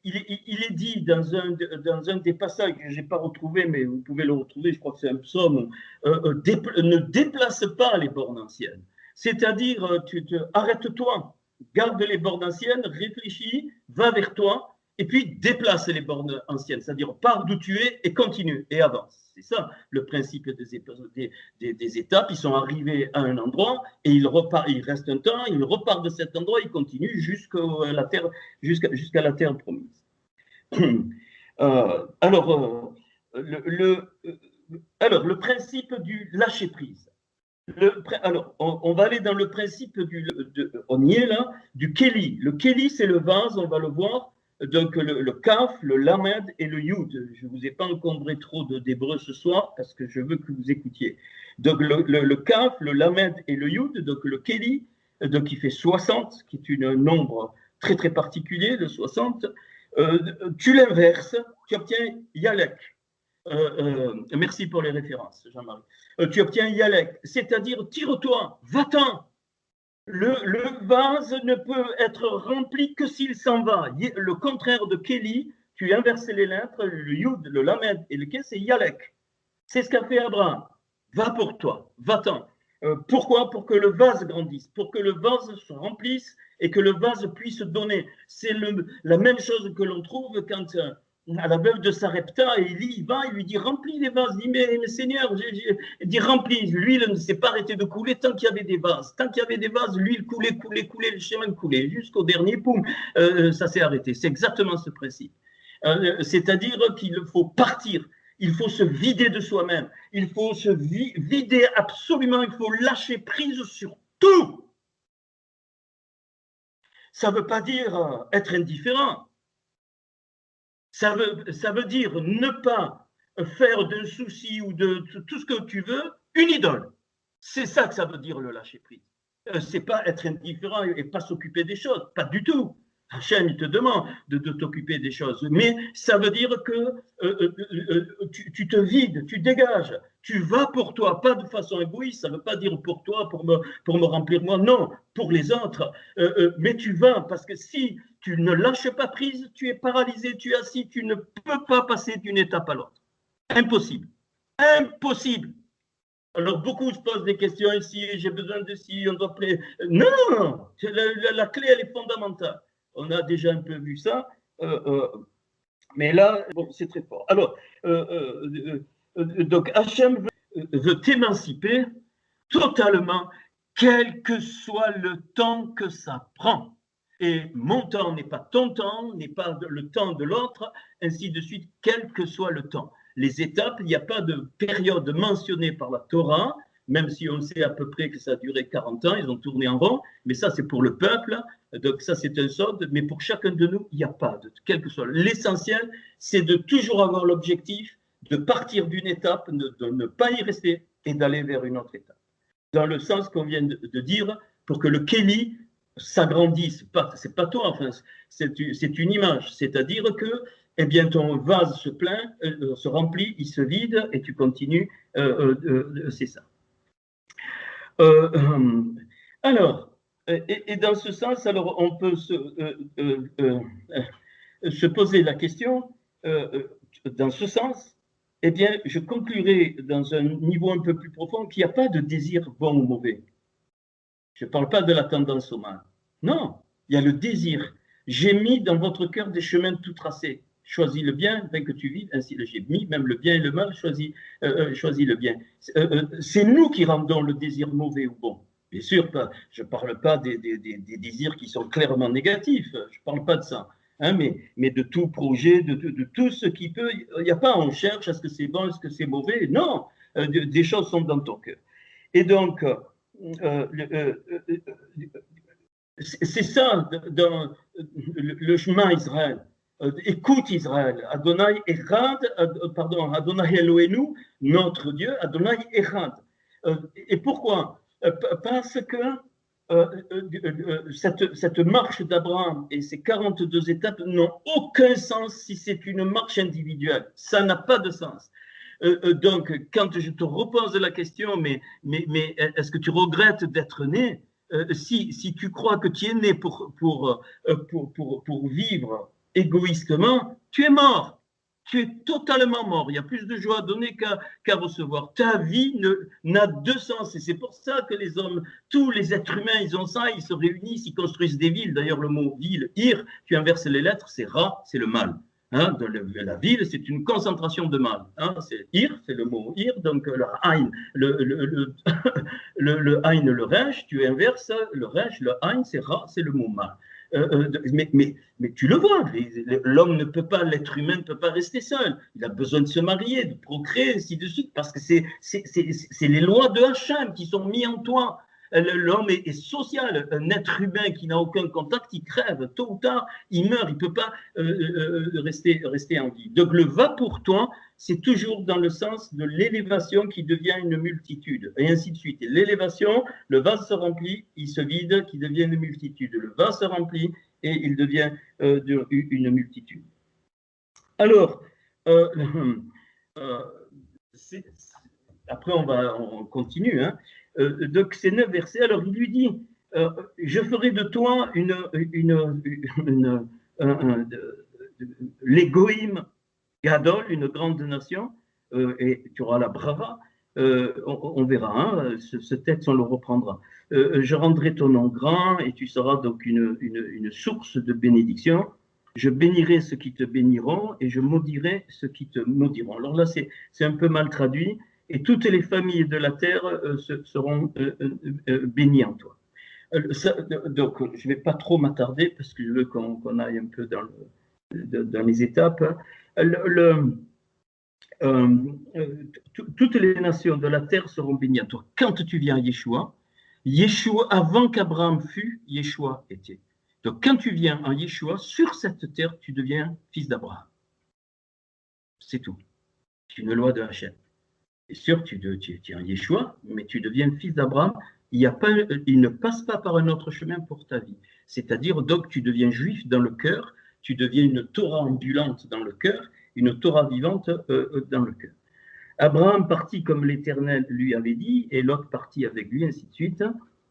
il est dit dans un des passages que je n'ai pas retrouvé, mais vous pouvez le retrouver, je crois que c'est un psaume, ne déplace pas les bornes anciennes. C'est-à-dire, arrête-toi, garde les bornes anciennes, réfléchis, va vers toi, et puis déplace les bornes anciennes. C'est-à-dire, pars d'où tu es et continue, et avance. C'est ça le principe des étapes. Ils sont arrivés à un endroit et ils restent un temps, ils repartent de cet endroit, ils continuent jusqu'à la terre promise. Alors, le principe du lâcher-prise. Alors, on va aller dans le principe on y est là, du Kéli. Le Kéli, c'est le vase, on va le voir. Donc, le Kaf, le Lamed et le Yud. Je ne vous ai pas encombré trop d'hébreu ce soir parce que je veux que vous écoutiez. Donc, le Kaf, le Lamed et le Yud, donc le Kéli, donc qui fait 60, qui est un nombre très très particulier, le 60. Tu l'inverses, tu obtiens Yalek. Merci pour les références, Jean-Marie. Tu obtiens Yalek, c'est-à-dire tire-toi, va-t'en. Le vase ne peut être rempli que s'il s'en va. Le contraire de Kéli, tu inverses les lettres, le Yud, le Lamed et le Ké, c'est Yalek. C'est ce qu'a fait Abraham. Va pour toi, va-t'en. Pourquoi? Pour que le vase grandisse, pour que le vase se remplisse et que le vase puisse donner. C'est la même chose que l'on trouve quand à la veuve de Sarepta, Élie il va, il lui dit remplis les vases. Il dit mais Seigneur, il dit remplis. L'huile ne s'est pas arrêtée de couler tant qu'il y avait des vases. Tant qu'il y avait des vases, l'huile coulait, le chemin coulait. Jusqu'au dernier, poum, ça s'est arrêté. C'est exactement ce principe. C'est-à-dire qu'il faut partir. Il faut se vider de soi-même. Il faut se vider absolument. Il faut lâcher prise sur tout. Ça ne veut pas dire être indifférent. Ça veut dire ne pas faire d'un souci ou de tout ce que tu veux une idole. C'est ça que ça veut dire le lâcher prise. C'est pas être indifférent et pas s'occuper des choses. Pas du tout. Hachem, il te demande de t'occuper des choses, mais ça veut dire que tu te vides, tu dégages, tu vas pour toi, pas de façon égoïste, ça ne veut pas dire pour toi, pour me remplir moi, non, pour les autres, mais tu vas, parce que si tu ne lâches pas prise, tu es paralysé, tu es assis, tu ne peux pas passer d'une étape à l'autre. Impossible. Impossible. Alors, beaucoup se posent des questions ici, j'ai besoin de ci, on doit plaire. Non, la clé, elle est fondamentale. On a déjà un peu vu ça, mais là, bon, c'est très fort. Alors, donc, Hachem veut t'émanciper totalement, quel que soit le temps que ça prend. Et mon temps n'est pas ton temps, n'est pas le temps de l'autre, ainsi de suite, quel que soit le temps. Les étapes, il n'y a pas de période mentionnée par la Torah, même si on sait à peu près que ça a duré 40 ans, ils ont tourné en rond, mais ça c'est pour le peuple, donc ça c'est un sode, mais pour chacun de nous, il n'y a pas de, quel que soit. L'essentiel, c'est de toujours avoir l'objectif de partir d'une étape, de ne pas y rester et d'aller vers une autre étape. Dans le sens qu'on vient de dire, pour que le Kéli s'agrandisse. C'est pas toi, enfin, c'est une image. C'est-à-dire que eh bien, ton vase se plein, se remplit, il se vide et tu continues. C'est ça. Alors, et dans ce sens, alors on peut se poser la question, dans ce sens, eh bien, je conclurai dans un niveau un peu plus profond qu'il n'y a pas de désir bon ou mauvais. Je ne parle pas de la tendance au mal. Non, il y a le désir. J'ai mis dans votre cœur des chemins tout tracés. Choisis le bien, afin que tu vives ainsi. J'ai mis même le bien et le mal, choisis le bien. C'est nous qui rendons le désir mauvais ou bon. Bien sûr, je ne parle pas des désirs qui sont clairement négatifs. Je ne parle pas de ça. Hein, mais de tout projet, de tout ce qui peut. Il n'y a pas, on cherche, est-ce que c'est bon, est-ce que c'est mauvais? Non, des choses sont dans ton cœur. Et donc, c'est ça dans le chemin Israël. Écoute Israël, Adonai Echad, pardon, Adonai Elohenu, notre Dieu, Adonai Echad. Et pourquoi? Parce que cette marche d'Abraham et ces 42 étapes n'ont aucun sens si c'est une marche individuelle. Ça n'a pas de sens. Donc, quand je te repose la question, mais est-ce que tu regrettes d'être né? Si tu crois que tu es né pour vivre égoïstement, tu es mort. Tu es totalement mort. Il y a plus de joie à donner qu'à recevoir. Ta vie n'a de sens. Et c'est pour ça que les hommes, tous les êtres humains, ils ont ça, ils se réunissent, ils construisent des villes. D'ailleurs, le mot ville, ir, tu inverses les lettres, c'est ra, c'est le mal. Hein, la ville, c'est une concentration de mal. Hein, c'est ir, c'est le mot ir, donc le ein, le ein, le resh, tu inverses le resh, le ein, c'est ra, c'est le mot mal. Mais tu le vois, l'homme ne peut pas, l'être humain ne peut pas rester seul. Il a besoin de se marier, de procréer, ainsi de suite, parce que c'est les lois de Hachem qui sont mises en toi. L'homme est social. Un être humain qui n'a aucun contact, il crève. Tôt ou tard, il meurt. Il ne peut pas rester en vie. Donc, le va pour toi, c'est toujours dans le sens de l'élévation qui devient une multitude, et ainsi de suite. Et l'élévation, le vase se remplit, il se vide, qui devient une multitude. Le vase se remplit et il devient une multitude. Alors, après on continue, hein. Donc ces 9 versets, alors il lui dit, je ferai de toi l'égoïme Gadol, une grande nation, et tu auras la brava, on verra, hein, ce texte on le reprendra. Je rendrai ton nom grand et tu seras donc une source de bénédiction. Je bénirai ceux qui te béniront et je maudirai ceux qui te maudiront. Alors là, c'est un peu mal traduit. Et toutes les familles de la terre seront bénies en toi. Donc, je ne vais pas trop m'attarder parce que je veux qu'on aille un peu dans les étapes. Toutes les nations de la terre seront bénies en toi. Quand tu viens à Yeshua, avant qu'Abraham fût, Yeshua était. Donc, quand tu viens en Yeshua, sur cette terre, tu deviens fils d'Abraham. C'est tout. C'est une loi de Hachem. C'est sûr, tu es en Yeshua, mais tu deviens fils d'Abraham il ne passe pas par un autre chemin pour ta vie. C'est-à-dire, donc, tu deviens juif dans le cœur, tu deviens une Torah ambulante dans le cœur, une Torah vivante dans le cœur. Abraham partit comme l'Éternel lui avait dit, et Lot partit avec lui, ainsi de suite.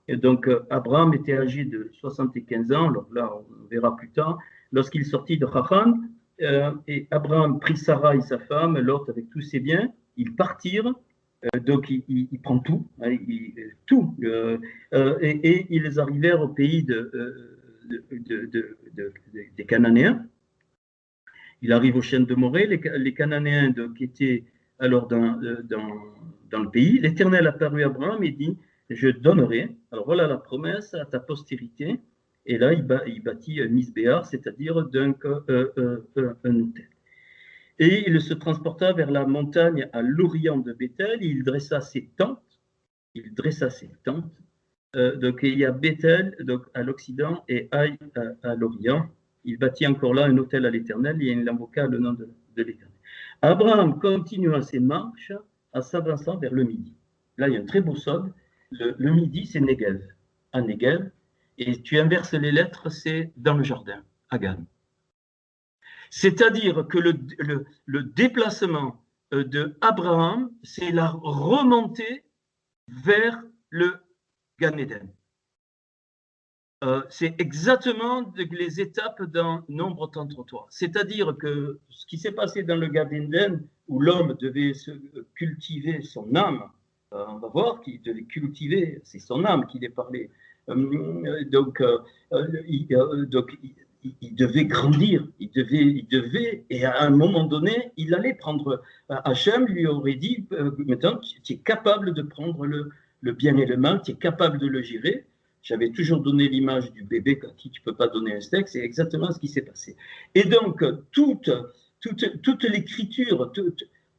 Et donc, Abraham était âgé de 75 ans, alors là, on verra plus tard, lorsqu'il sortit de Haran, et Abraham prit Sarai, sa femme, Lot avec tous ses biens, ils partirent, donc il prend tout, hein, tout, et ils arrivèrent au pays des Cananéens. Il arrive aux chaînes de Morée, les Cananéens qui étaient alors dans le pays. L'Éternel apparut à Abraham et dit, je donnerai, alors voilà la promesse, à ta postérité. Et là, il bâtit un Misbéar, c'est-à-dire un autel. Et il se transporta vers la montagne à l'orient de Bethel, il dressa ses tentes. Donc il y a Bethel donc, à l'occident et Haï à l'orient. Il bâtit encore là un autel à l'Éternel et il invoqua le nom de l'Éternel. Abraham continua ses marches en s'avançant vers le midi. Là, il y a un très beau sod. Le midi, c'est Negev. À Negev. Et tu inverses les lettres, c'est dans le jardin, Hagan. C'est-à-dire que le déplacement de Abraham, c'est la remontée vers le Gan Eden. C'est exactement les étapes d'un nombre tantrotoire. C'est-à-dire que ce qui s'est passé dans le Gan Eden, où l'homme devait cultiver son âme, on va voir qu'il devait cultiver, c'est son âme qu'il est parlé. Donc, il devait grandir, il devait, et à un moment donné, il allait prendre. Hachem lui aurait dit, maintenant, tu es capable de prendre le bien et le mal, tu es capable de le gérer. J'avais toujours donné l'image du bébé à qui tu ne peux pas donner un steak, c'est exactement ce qui s'est passé. Et donc, toute l'écriture,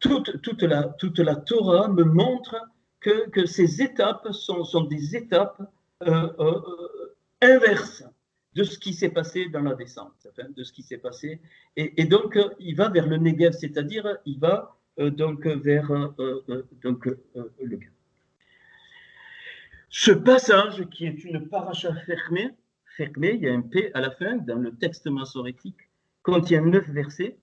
toute la Torah me montre que ces étapes sont des étapes inverses de ce qui s'est passé dans la descente, enfin, de ce qui s'est passé. Et donc, il va vers le Negev, c'est-à-dire, il va donc vers le Gan. Ce passage, qui est une paracha fermée, il y a un P à la fin, dans le texte massorétique, contient 9 versets,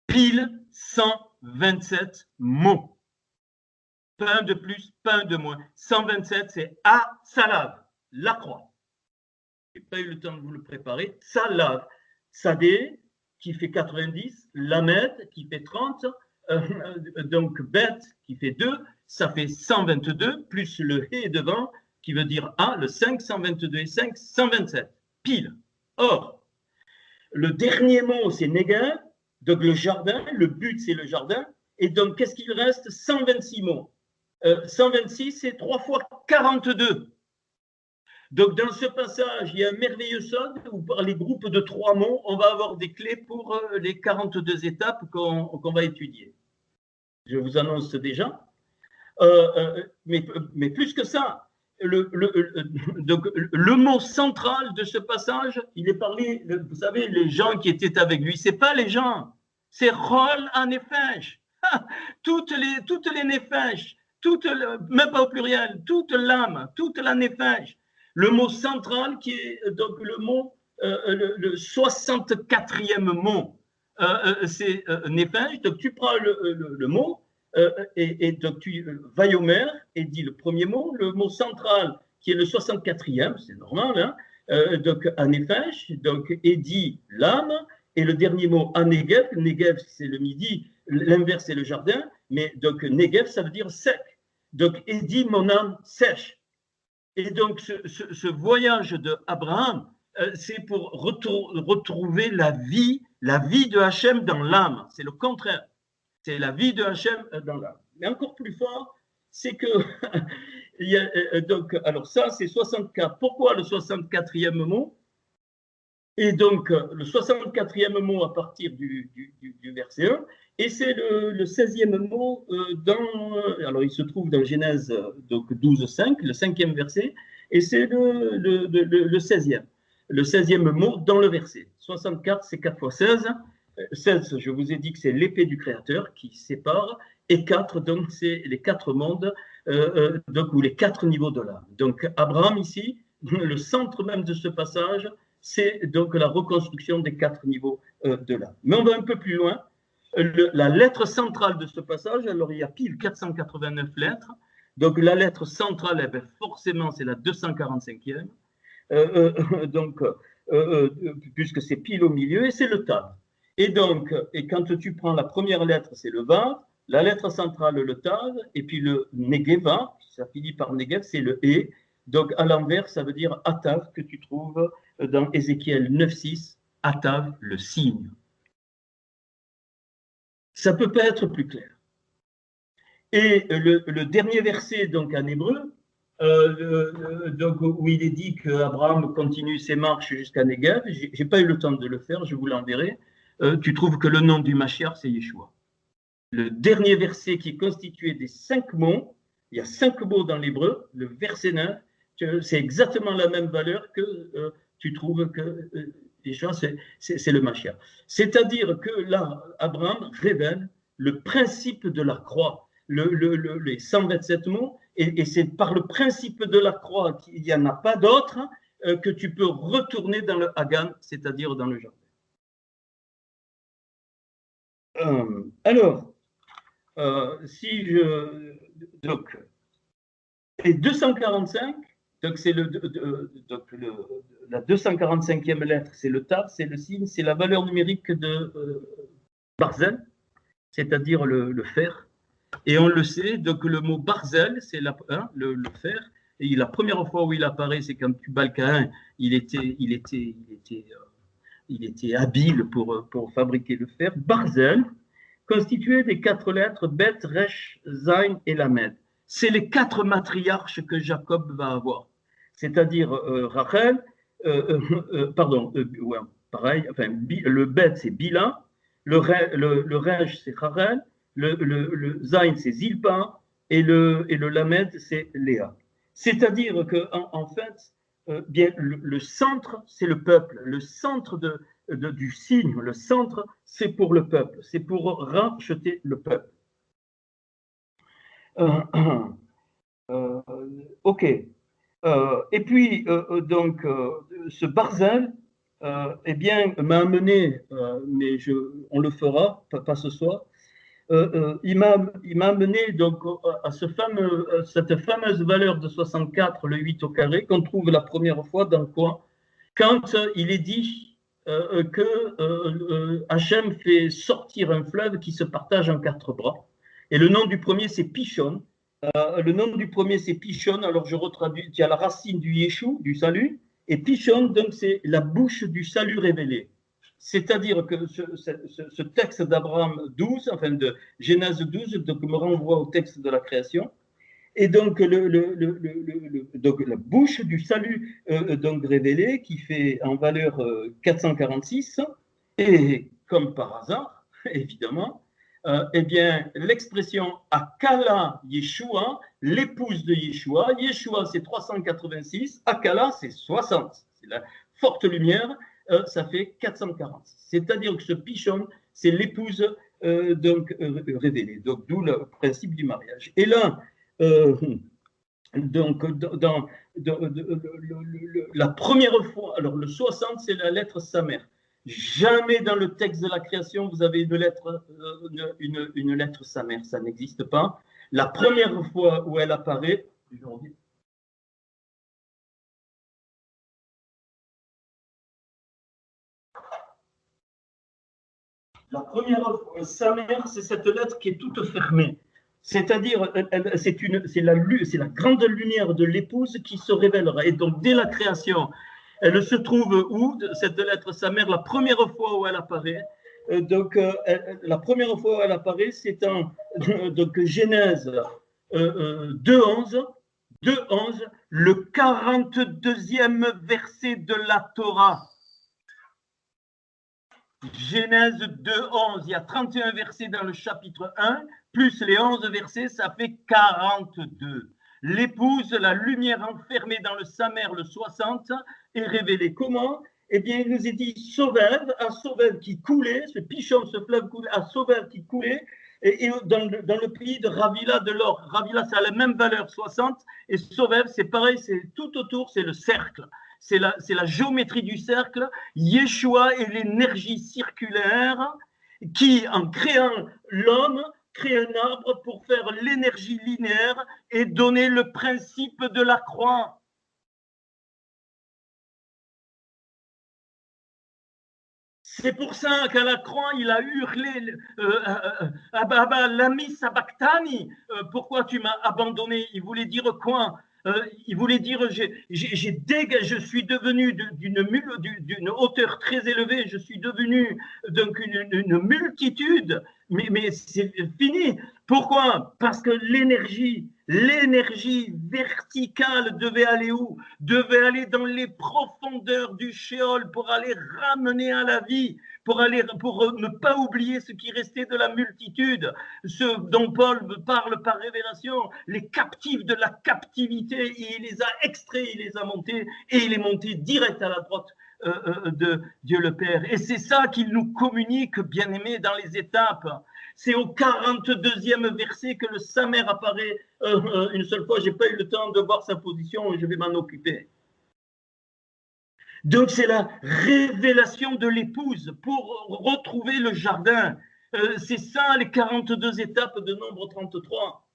pile 127 mots. Pas un de plus, pas un de moins. 127, c'est Salav, la croix. Je n'ai pas eu le temps de vous le préparer. Salav, Sadé, qui fait 90, Lamed, qui fait 30, donc Bet, qui fait 2, ça fait 122, plus le Hé devant, qui veut dire A, le 5, 122 et 5, 127, pile. Or, le dernier mot, c'est Negev, donc le jardin, le but, c'est le jardin, et donc, qu'est-ce qu'il reste? 126 mots. 126, c'est 3 fois 42. Donc, dans ce passage, il y a un merveilleux sod où, par les groupes de 3 mots, on va avoir des clés pour les 42 étapes qu'on va étudier. Je vous annonce déjà. Mais plus que ça, donc, le mot central de ce passage, il est parlé, vous savez, les gens qui étaient avec lui, ce n'est pas les gens, c'est Rol Hanefesh. Toutes les nefesh, même pas au pluriel, toute l'âme, toute la nefesh. Le mot central qui est donc le mot, le 64e mot, c'est nefesh. Donc tu prends le mot et donc tu vayomer et dis le premier mot, le mot central qui est le 64e, c'est normal, hein, donc nefesh, donc et dit l'âme, et le dernier mot Negev, Negev c'est le midi, l'inverse c'est le jardin, mais donc Negev ça veut dire sec. Donc et dit mon âme sèche. Et donc, ce voyage de Abraham, c'est pour retrouver la vie de Hachem dans l'âme. C'est le contraire. C'est la vie de Hachem dans l'âme. Mais encore plus fort, c'est que, il y a, donc, alors ça, c'est 64. Pourquoi le 64e mot? Et donc, le 64e mot à partir du verset 1, et c'est le 16e mot alors il se trouve dans Genèse donc 12,5, le 5e verset, et c'est le 16e. Le 16e mot dans le verset. 64, c'est 4 fois 16, 16, je vous ai dit que c'est l'épée du Créateur qui sépare, et 4, donc c'est les 4 mondes, donc, ou les 4 niveaux de l'âme. Donc Abraham ici, le centre même de ce passage, c'est donc la reconstruction des 4 niveaux de l'âme. Mais on va un peu plus loin. La lettre centrale de ce passage, alors il y a pile 489 lettres, donc la lettre centrale, eh bien, forcément c'est la 245e, donc, puisque c'est pile au milieu, et c'est le Tav. Et donc, et quand tu prends la première lettre, c'est le Vav, la lettre centrale, le Tav, et puis le Negeva, ça finit par Negev, c'est le E. Donc, à l'envers, ça veut dire Atav, que tu trouves dans Ézéchiel 9,6, Atav, le signe. Ça ne peut pas être plus clair. Et le dernier verset, donc en hébreu, donc, où il est dit qu'Abraham continue ses marches jusqu'à Negev, je n'ai pas eu le temps de le faire, je vous l'enverrai. Tu trouves que le nom du Mashiach, c'est Yeshua. Le dernier verset qui est constitué des 5 mots, il y a 5 mots dans l'hébreu, le verset 9, c'est exactement la même valeur que tu trouves que Yeshua, c'est le Mashiach. C'est-à-dire que là, Abraham révèle le principe de la croix, les 127 mots, et c'est par le principe de la croix qu'il n'y en a pas d'autre que tu peux retourner dans le Hagan, c'est-à-dire dans le jardin. Alors, si je. Donc, et 245, donc c'est la 245e lettre, c'est le Tav, c'est le signe, c'est la valeur numérique de Barzel, c'est-à-dire le fer. Et on le sait, donc le mot Barzel, c'est le fer. Et la première fois où il apparaît, c'est quand Tubal-Caïn, il était habile pour fabriquer le fer. Barzel, constitué des 4 lettres Bet, Resh, Zain et Lamed. C'est les 4 matriarches que Jacob va avoir. C'est-à-dire Rachel, ouais, pareil, enfin, le Bet c'est Bila, le Resh c'est Rachel, le Zain c'est Zilpa et le Lamed c'est Léa. C'est-à-dire qu'en fait, bien, le centre c'est le peuple, le centre du signe, le centre, c'est pour le peuple, c'est pour racheter le peuple. Ok. Et puis, donc, ce Barzel, eh bien, m'a amené, mais on le fera, pas ce soir, il m'a amené donc à cette fameuse valeur de 64, le 8 au carré, qu'on trouve la première fois dans quoi? Quand il est dit que Hachem fait sortir un fleuve qui se partage en 4 bras. Et le nom du premier, c'est Pichon. Le nom du premier, c'est Pichon. Alors, je retraduis. Il y a la racine du Yeshua, du salut. Et Pichon, donc, c'est la bouche du salut révélé. C'est-à-dire que ce texte d'Abraham 12, enfin de Genèse 12, donc, me renvoie au texte de la création. Et donc, donc la bouche du salut donc révélé qui fait en valeur 446, et comme par hasard, évidemment, eh bien, l'expression Akala Yeshua, l'épouse de Yeshua, Yeshua c'est 386, Akala c'est 60, c'est la forte lumière, ça fait 446. C'est-à-dire que ce Pichon, c'est l'épouse donc révélée, donc d'où le principe du mariage. Et là, donc, dans la première fois, alors le 60, c'est la lettre Samer. Jamais dans le texte de la création, vous avez une lettre Samer, ça n'existe pas. La première fois où elle apparaît, la première fois, Samer, c'est cette lettre qui est toute fermée. C'est-à-dire, c'est la grande lumière de l'épouse qui se révélera. Et donc, dès la création, elle se trouve où, cette lettre Samer, la première fois où elle apparaît. La première fois où elle apparaît, c'est en donc, Genèse 2.11, le 42e verset de la Torah. Genèse 2.11, il y a 31 versets dans le chapitre 1, plus les 11 versets, ça fait 42. L'épouse, la lumière enfermée dans le Samer, le 60, est révélée comment? eh bien, il nous est dit Sauvève, à Sauvève qui coulait, ce Pichon, ce fleuve coulait, à Sauvève qui coulait, et dans le pays de Ravila de l'or. Ravila, ça a la même valeur, 60, et Sauvève, c'est pareil, c'est tout autour, c'est le cercle. C'est la géométrie du cercle. Yeshua est l'énergie circulaire qui, en créant l'homme, crée un arbre pour faire l'énergie linéaire et donner le principe de la croix. C'est pour ça qu'à la croix, il a hurlé l'ami Sabachthani, pourquoi tu m'as abandonné? Il voulait dire quoi? Il voulait dire je suis devenu d'une hauteur très élevée, je suis devenu donc une multitude, mais c'est fini. Pourquoi? Parce que l'énergie verticale devait aller où? Devait aller dans les profondeurs du Sheol pour aller ramener à la vie, pour ne pas oublier ce qui restait de la multitude, ce dont Paul parle par révélation, les captifs de la captivité, et il les a extraits, il les a montés, et il est monté direct à la droite de Dieu le Père. Et c'est ça qu'il nous communique, bien-aimés, dans les étapes. C'est au 42e verset que le Samer apparaît une seule fois. Je n'ai pas eu le temps de voir sa position et je vais m'en occuper. Donc c'est la révélation de l'épouse pour retrouver le jardin. C'est ça les 42 étapes de Nombre 33.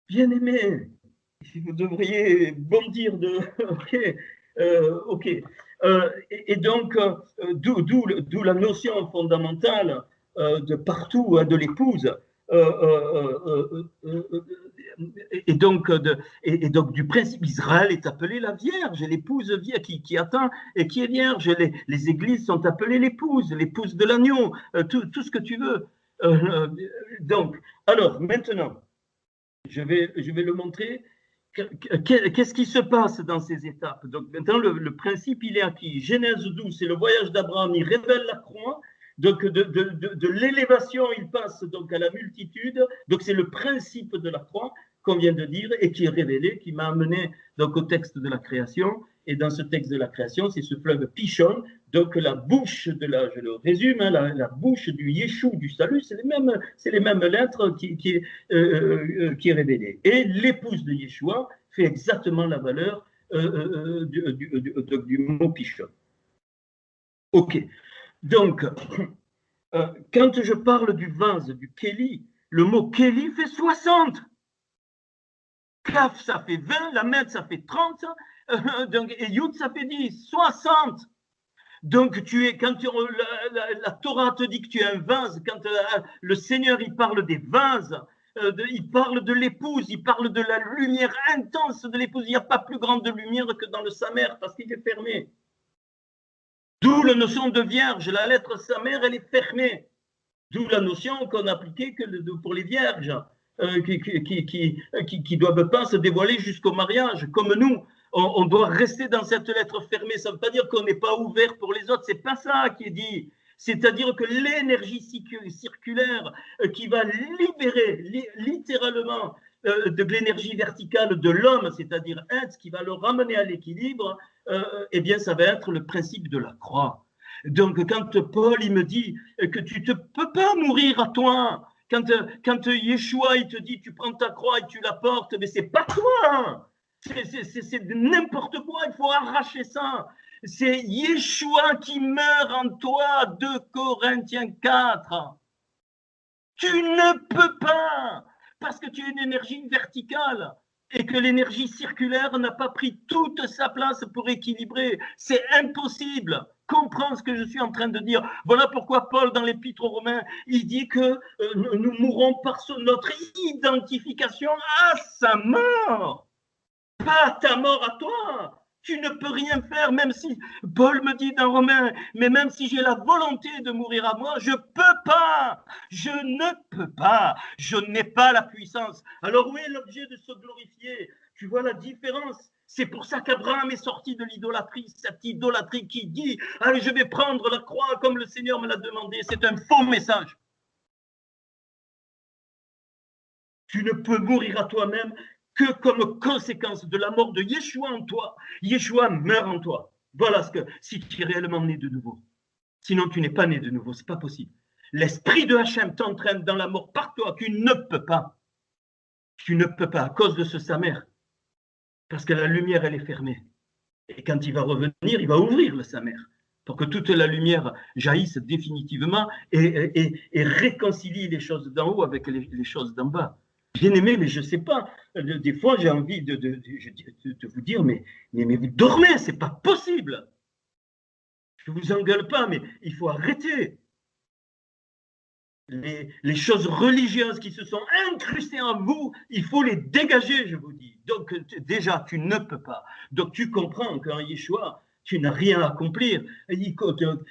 Bien-aimé, vous devriez bondir de... Ok. Et donc, d'où la notion fondamentale de partout, de l'épouse. Et donc du principe, Israël est appelé la Vierge, l'épouse qui attend et qui est vierge. Les églises sont appelées l'épouse de l'agneau, tout ce que tu veux. Donc, alors maintenant, je vais le montrer. Qu'est-ce qui se passe dans ces étapes? Donc maintenant, le principe, il est acquis. Genèse 12, c'est le voyage d'Abraham, il révèle la croix. Donc de l'élévation, il passe donc à la multitude. Donc c'est le principe de la croix qu'on vient de dire et qui est révélé, qui m'a amené donc au texte de la création. Et dans ce texte de la création, c'est ce fleuve Pichon, donc la bouche je le résume, hein, la bouche du Yeshua, du salut, c'est les mêmes lettres qui est révélée. Et l'épouse de Yeshua fait exactement la valeur du mot Pichon. Ok. Donc, quand je parle du vase, du Kéli, le mot Kéli fait 60. Kaf, ça fait 20, la Med, ça fait 30, donc, et Yud, ça fait 10, 60. Donc, la Torah te dit que tu es un vase, quand le Seigneur, il parle des vases, il parle de l'épouse, il parle de la lumière intense de l'épouse. Il n'y a pas plus grande lumière que dans le Samer, parce qu'il est fermé. D'où la notion de vierge. La lettre Samer, elle est fermée. D'où la notion qu'on appliquait pour les vierges, qui ne doivent pas se dévoiler jusqu'au mariage. Comme nous, on doit rester dans cette lettre fermée. Ça ne veut pas dire qu'on n'est pas ouvert pour les autres. Ce n'est pas ça qui est dit. C'est-à-dire que l'énergie circulaire qui va libérer littéralement de l'énergie verticale de l'homme, c'est-à-dire Être, qui va le ramener à l'équilibre, eh bien, ça va être le principe de la croix. Donc, quand Paul il me dit que tu ne peux pas mourir à toi, quand Yeshua il te dit tu prends ta croix et tu la portes, mais c'est pas toi, c'est n'importe quoi, il faut arracher ça. C'est Yeshua qui meurt en toi, 2 Corinthiens 4. Tu ne peux pas, parce que tu es une énergie verticale et que l'énergie circulaire n'a pas pris toute sa place pour équilibrer. C'est impossible. Comprends ce que je suis en train de dire. Voilà pourquoi Paul, dans l'Épître aux Romains, il dit que nous mourrons par notre identification à sa mort. Pas ta mort à toi. Tu ne peux rien faire, même si, Paul me dit dans Romains, mais même si j'ai la volonté de mourir à moi, je peux pas. Je ne peux pas. Je n'ai pas la puissance. Alors où est l'objet de se glorifier? Tu vois la différence? C'est pour ça qu'Abraham est sorti de l'idolâtrie, cette idolâtrie qui dit « Allez, je vais prendre la croix comme le Seigneur me l'a demandé ». C'est un faux message. Tu ne peux mourir à toi-même que comme conséquence de la mort de Yeshua en toi, Yeshua meurt en toi. Voilà ce que, si tu es réellement né de nouveau. Sinon, tu n'es pas né de nouveau, c'est pas possible. L'esprit de Hachem t'entraîne dans la mort par toi, tu ne peux pas. Tu ne peux pas, à cause de ce sa mère. Parce que la lumière, elle est fermée. Et quand il va revenir, il va ouvrir le sa mère pour que toute la lumière jaillisse définitivement et réconcilie les choses d'en haut avec les choses d'en bas. Bien aimé, mais je ne sais pas. Des fois, j'ai envie de vous dire, mais vous dormez, c'est pas possible. Je ne vous engueule pas, mais il faut arrêter. Les choses religieuses qui se sont incrustées en vous, il faut les dégager, je vous dis. Donc, déjà, tu ne peux pas. Donc, tu comprends qu'en Yeshua, tu n'as rien à accomplir.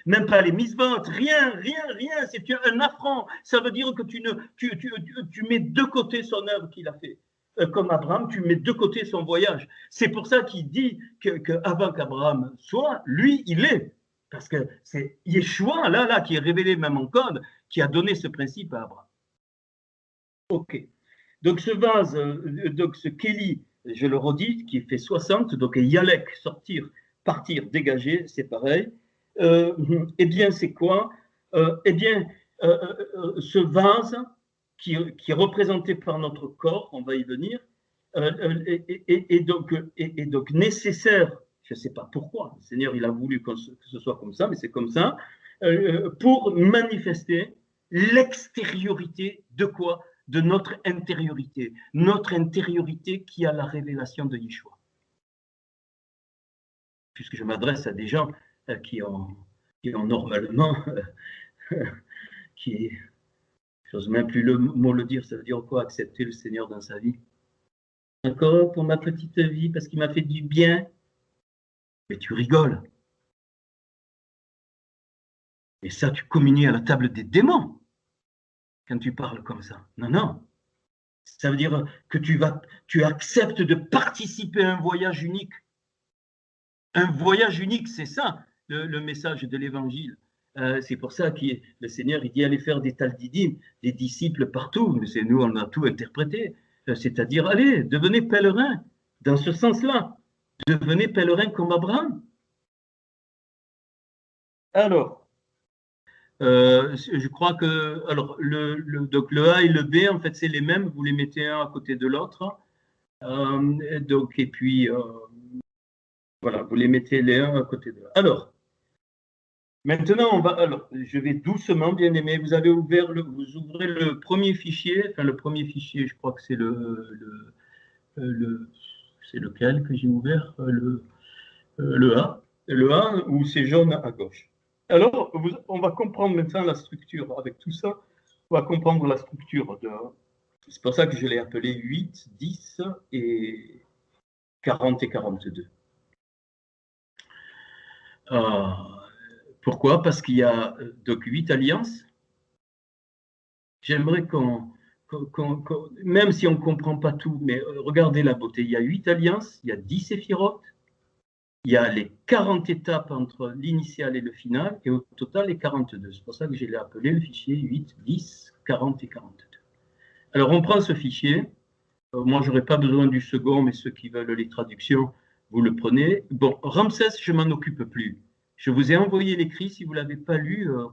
Même pas les mises-ventes, rien. C'est un affront. Ça veut dire que tu mets de côté son œuvre qu'il a fait. Comme Abraham, tu mets de côté son voyage. C'est pour ça qu'il dit qu'avant qu'Abraham soit, lui, il est. Parce que c'est Yeshua, là, qui est révélé même en code, qui a donné ce principe à Abraham. Ok. Donc ce vase, donc ce Kéli, je le redis, qui fait 60, donc Yalek, sortir, partir, dégager, c'est pareil. Eh bien, c'est quoi? Ce vase qui est représenté par notre corps, on va y venir, est donc nécessaire, je ne sais pas pourquoi, le Seigneur il a voulu que ce soit comme ça, mais c'est comme ça, pour manifester l'extériorité de quoi? De notre intériorité qui a la révélation de Yeshua. Puisque je m'adresse à des gens qui ont normalement, qui, j'ose même plus le mot le dire, ça veut dire quoi? Accepter le Seigneur dans sa vie. D'accord, pour ma petite vie, parce qu'il m'a fait du bien. Mais tu rigoles. Et ça, tu communies à la table des démons quand tu parles comme ça. Non. Ça veut dire que tu acceptes de participer à un voyage unique. Un voyage unique, c'est ça, le message de l'évangile. C'est pour ça que le Seigneur il dit allez faire des taldidim, des disciples partout. Mais c'est nous, on a tout interprété. C'est-à-dire, allez, devenez pèlerins. Dans ce sens-là, devenez pèlerins comme Abraham. Alors, je crois que alors donc le A et le B, en fait, c'est les mêmes. Vous les mettez un à côté de l'autre. Donc, et puis, voilà, vous les mettez les uns à côté de l'autre. Alors, maintenant, alors, je vais doucement, bien aimé. Vous ouvrez le premier fichier. Enfin, le premier fichier, je crois que c'est c'est lequel que j'ai ouvert le A. Le A où c'est jaune à gauche. Alors, on va comprendre maintenant la structure. Avec tout ça, on va comprendre la structure. C'est pour ça que je l'ai appelé 8, 10 et 40 et 42. Pourquoi? Parce qu'il y a donc 8 alliances. J'aimerais même si on ne comprend pas tout, mais regardez la beauté. Il y a 8 alliances, il y a 10 séphirotes, il y a les 40 étapes entre l'initial et le final, et au total, les 42. C'est pour ça que je l'ai appelé le fichier 8, 10, 40 et 42. Alors, on prend ce fichier. Moi, je n'aurai pas besoin du second, mais ceux qui veulent les traductions, vous le prenez. Bon, Ramsès, je ne m'en occupe plus. Je vous ai envoyé l'écrit. Si vous ne l'avez pas lu, je ne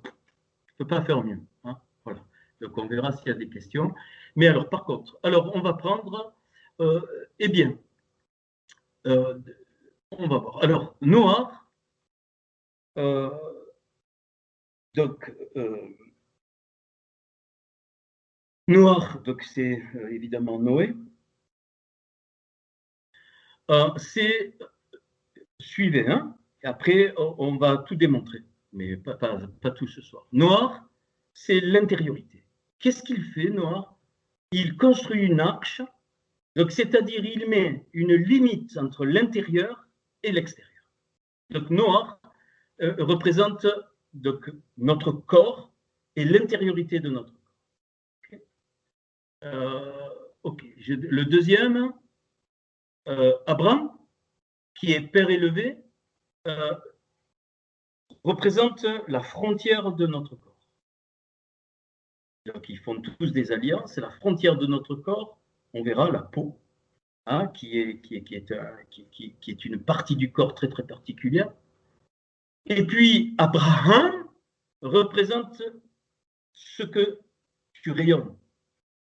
peux pas faire mieux. Hein, voilà. Donc, on verra s'il y a des questions. Mais alors, par contre, alors, on va prendre, eh bien, on va voir. Alors, Noah, donc, Noah, donc c'est évidemment Noé. C'est, suivez, hein, et après, on va tout démontrer, mais pas tout ce soir. Noah, c'est l'intériorité. Qu'est-ce qu'il fait, Noah? Il construit une arche, donc c'est-à-dire il met une limite entre l'intérieur et l'extérieur. Donc Noah représente donc, notre corps et l'intériorité de notre corps. Ok. Le deuxième, Abraham, qui est père élevé, représente la frontière de notre corps. Donc ils font tous des alliances, la frontière de notre corps, on verra la peau. hein, qui est une partie du corps très très particulière. Et puis Abraham représente ce que tu rayonnes,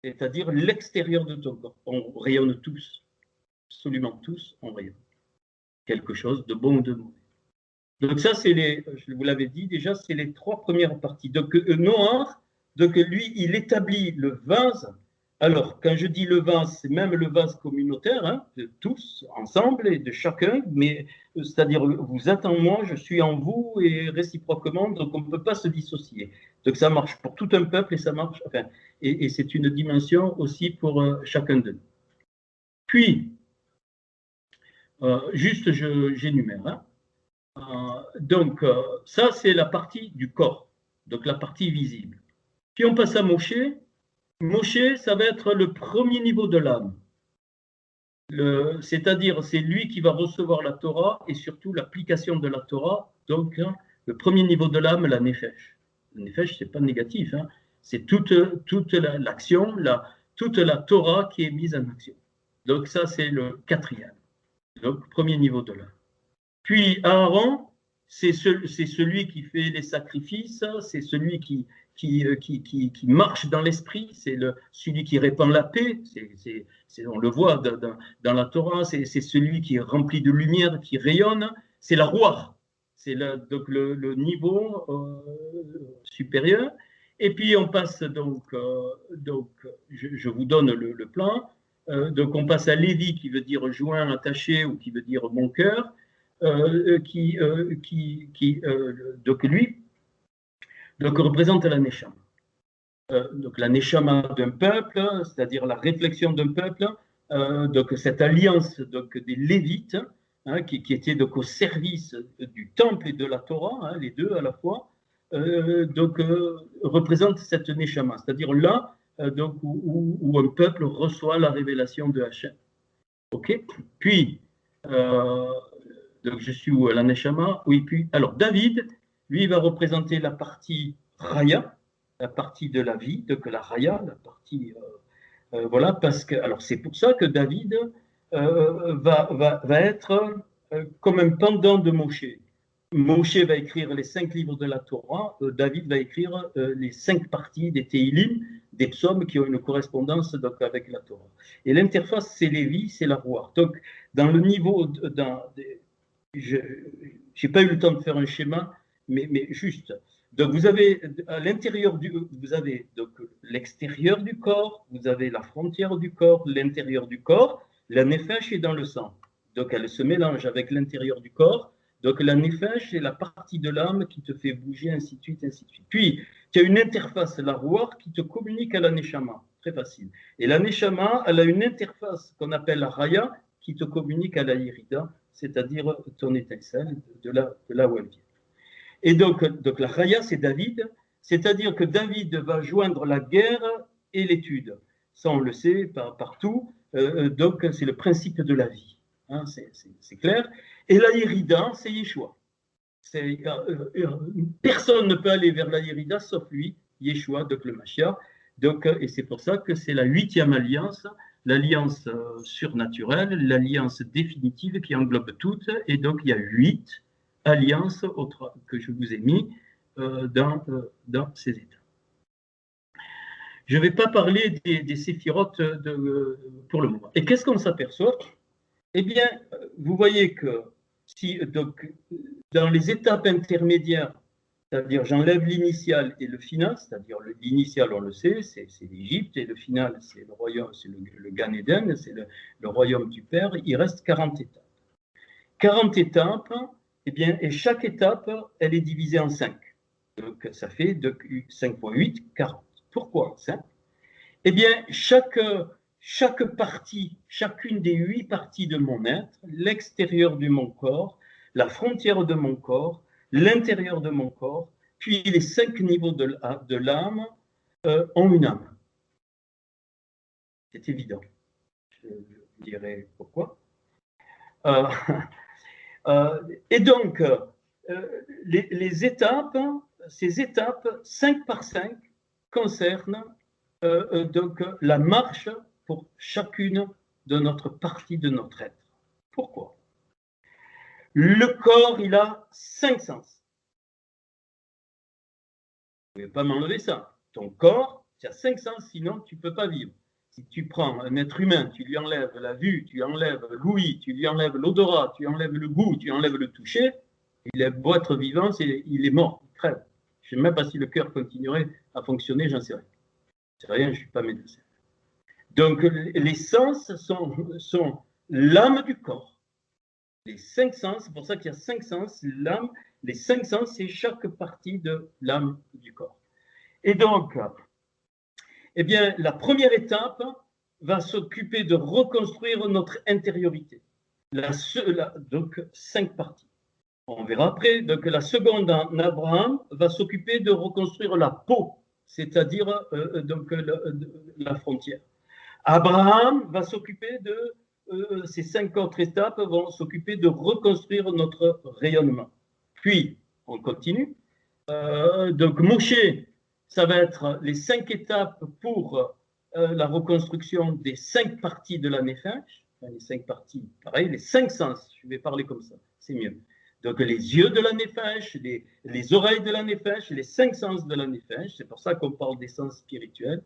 c'est-à-dire l'extérieur de ton corps. On rayonne tous, absolument tous, on rayonne quelque chose de bon ou de mauvais. Donc ça, je vous l'avais dit déjà, c'est les 3 premières parties. Donc Noir, donc lui, il établit le vase. Alors, quand je dis le vase, c'est même le vase communautaire, hein, de tous ensemble et de chacun, mais c'est-à-dire vous êtes en moi, je suis en vous et réciproquement, donc on ne peut pas se dissocier. Donc ça marche pour tout un peuple et ça marche, enfin, et c'est une dimension aussi pour chacun d'eux. Puis, juste j'énumère, hein. Donc, ça, c'est la partie du corps, donc la partie visible. Puis on passe à Moshe. Moshe, ça va être le premier niveau de l'âme. C'est-à-dire, c'est lui qui va recevoir la Torah et surtout l'application de la Torah. Donc, hein, le premier niveau de l'âme, la Nefesh. La Nefesh, ce n'est pas négatif, hein. C'est toute l'action, toute la Torah qui est mise en action. Donc, ça, c'est le 4e. Donc, premier niveau de l'âme. Puis Aaron, c'est celui qui fait les sacrifices, c'est celui qui marche dans l'esprit, c'est celui qui répand la paix, on le voit dans la Torah, c'est celui qui est rempli de lumière, qui rayonne, c'est la roi, c'est donc le niveau supérieur. Et puis on passe donc je vous donne le plan. Donc on passe à Lévi qui veut dire joint, attaché ou qui veut dire mon cœur. Donc lui représente la Neshama. Donc la Neshama d'un peuple, c'est-à-dire la réflexion d'un peuple, donc cette alliance donc, des Lévites, hein, qui étaient donc au service du temple et de la Torah, hein, les deux à la fois, représente cette Neshama, c'est-à-dire là donc, où un peuple reçoit la révélation de Hachem. Ok. Puis donc je suis où? La Neshama. Oui, puis, alors David, lui, va représenter la partie Raya, la partie de la vie, donc la Raya, la partie. Voilà, parce que. Alors c'est pour ça que David va être comme un pendant de Moshe. Moshe va écrire les 5 livres de la Torah, David va écrire les 5 parties des Teilim, des psaumes qui ont une correspondance donc, avec la Torah. Et l'interface, c'est Lévi, c'est la roi. Donc, dans le niveau je n'ai pas eu le temps de faire un schéma, mais juste. Donc, vous avez à l'intérieur vous avez donc l'extérieur du corps, vous avez la frontière du corps, l'intérieur du corps. La nefesh est dans le sang. Donc, elle se mélange avec l'intérieur du corps. Donc, la nefesh est la partie de l'âme qui te fait bouger, ainsi de suite, ainsi de suite. Puis, tu as une interface, la rouar, qui te communique à la neshama. Très facile. Et la neshama, elle a une interface qu'on appelle la raya, qui te communique à la irida, c'est-à-dire ton étincelle, de là où elle vient. Et donc la Raya, c'est David, c'est-à-dire que David va joindre la guerre et l'étude. Ça, on le sait partout. Donc, c'est le principe de la vie. Hein, c'est clair. Et la Yerida, c'est Yeshua. Personne ne peut aller vers la Yerida sauf lui, Yeshua, donc le Mashiach. Donc, et c'est pour ça que c'est la 8e alliance, l'alliance surnaturelle, l'alliance définitive qui englobe toutes. Et donc, il y a 8 alliances que je vous ai mis dans ces états. Je ne vais pas parler des séphirotes pour le moment. Et qu'est-ce qu'on s'aperçoit? Eh bien, vous voyez que donc, dans les étapes intermédiaires, c'est-à-dire j'enlève l'initial et le final, c'est-à-dire l'initial, on le sait, c'est l'Égypte, et le final, c'est le royaume, c'est le Gan Eden, c'est le royaume du Père, il reste 40 étapes. 40 étapes, eh bien, et chaque étape, elle est divisée en 5. Donc, ça fait 5.8, 40. Pourquoi 5? Eh bien, chaque partie, chacune des 8 parties de mon être, l'extérieur de mon corps, la frontière de mon corps, l'intérieur de mon corps, puis les 5 niveaux de l'âme ont une âme. C'est évident. Je vous dirai pourquoi. Et donc, les étapes, ces étapes, 5 par 5, concernent donc la marche pour chacune de notre partie de notre être. Pourquoi? Le corps, il a 5 sens. Vous ne pouvez pas m'enlever ça. Ton corps, tu as 5 sens, sinon tu ne peux pas vivre. Si tu prends un être humain, tu lui enlèves la vue, tu lui enlèves l'ouïe, tu lui enlèves l'odorat, tu lui enlèves le goût, tu lui enlèves le toucher, il est beau être vivant, il est mort, il crève. Je ne sais même pas si le cœur continuerait à fonctionner, j'en sais rien. Je ne sais rien, je ne suis pas médecin. Donc, les sens sont l'âme du corps. Les 5 sens, c'est pour ça qu'il y a 5 sens, l'âme, les 5 sens, c'est chaque partie de l'âme du corps. Et donc, eh bien, la première étape va s'occuper de reconstruire notre intériorité. Donc, 5 parties. On verra après. Donc, la seconde en Abraham va s'occuper de reconstruire la peau, c'est-à-dire donc la frontière. Abraham va s'occuper de ces 5 autres étapes vont s'occuper de reconstruire notre rayonnement. Puis, on continue. Donc, Moshe, ça va être les 5 étapes pour la reconstruction des 5 parties de la néphesh. Enfin, les 5 parties, pareil, les 5 sens, je vais parler comme ça, c'est mieux. Donc, les yeux de la néphesh, les oreilles de la néphesh, les 5 sens de la néphesh, c'est pour ça qu'on parle des sens spirituels.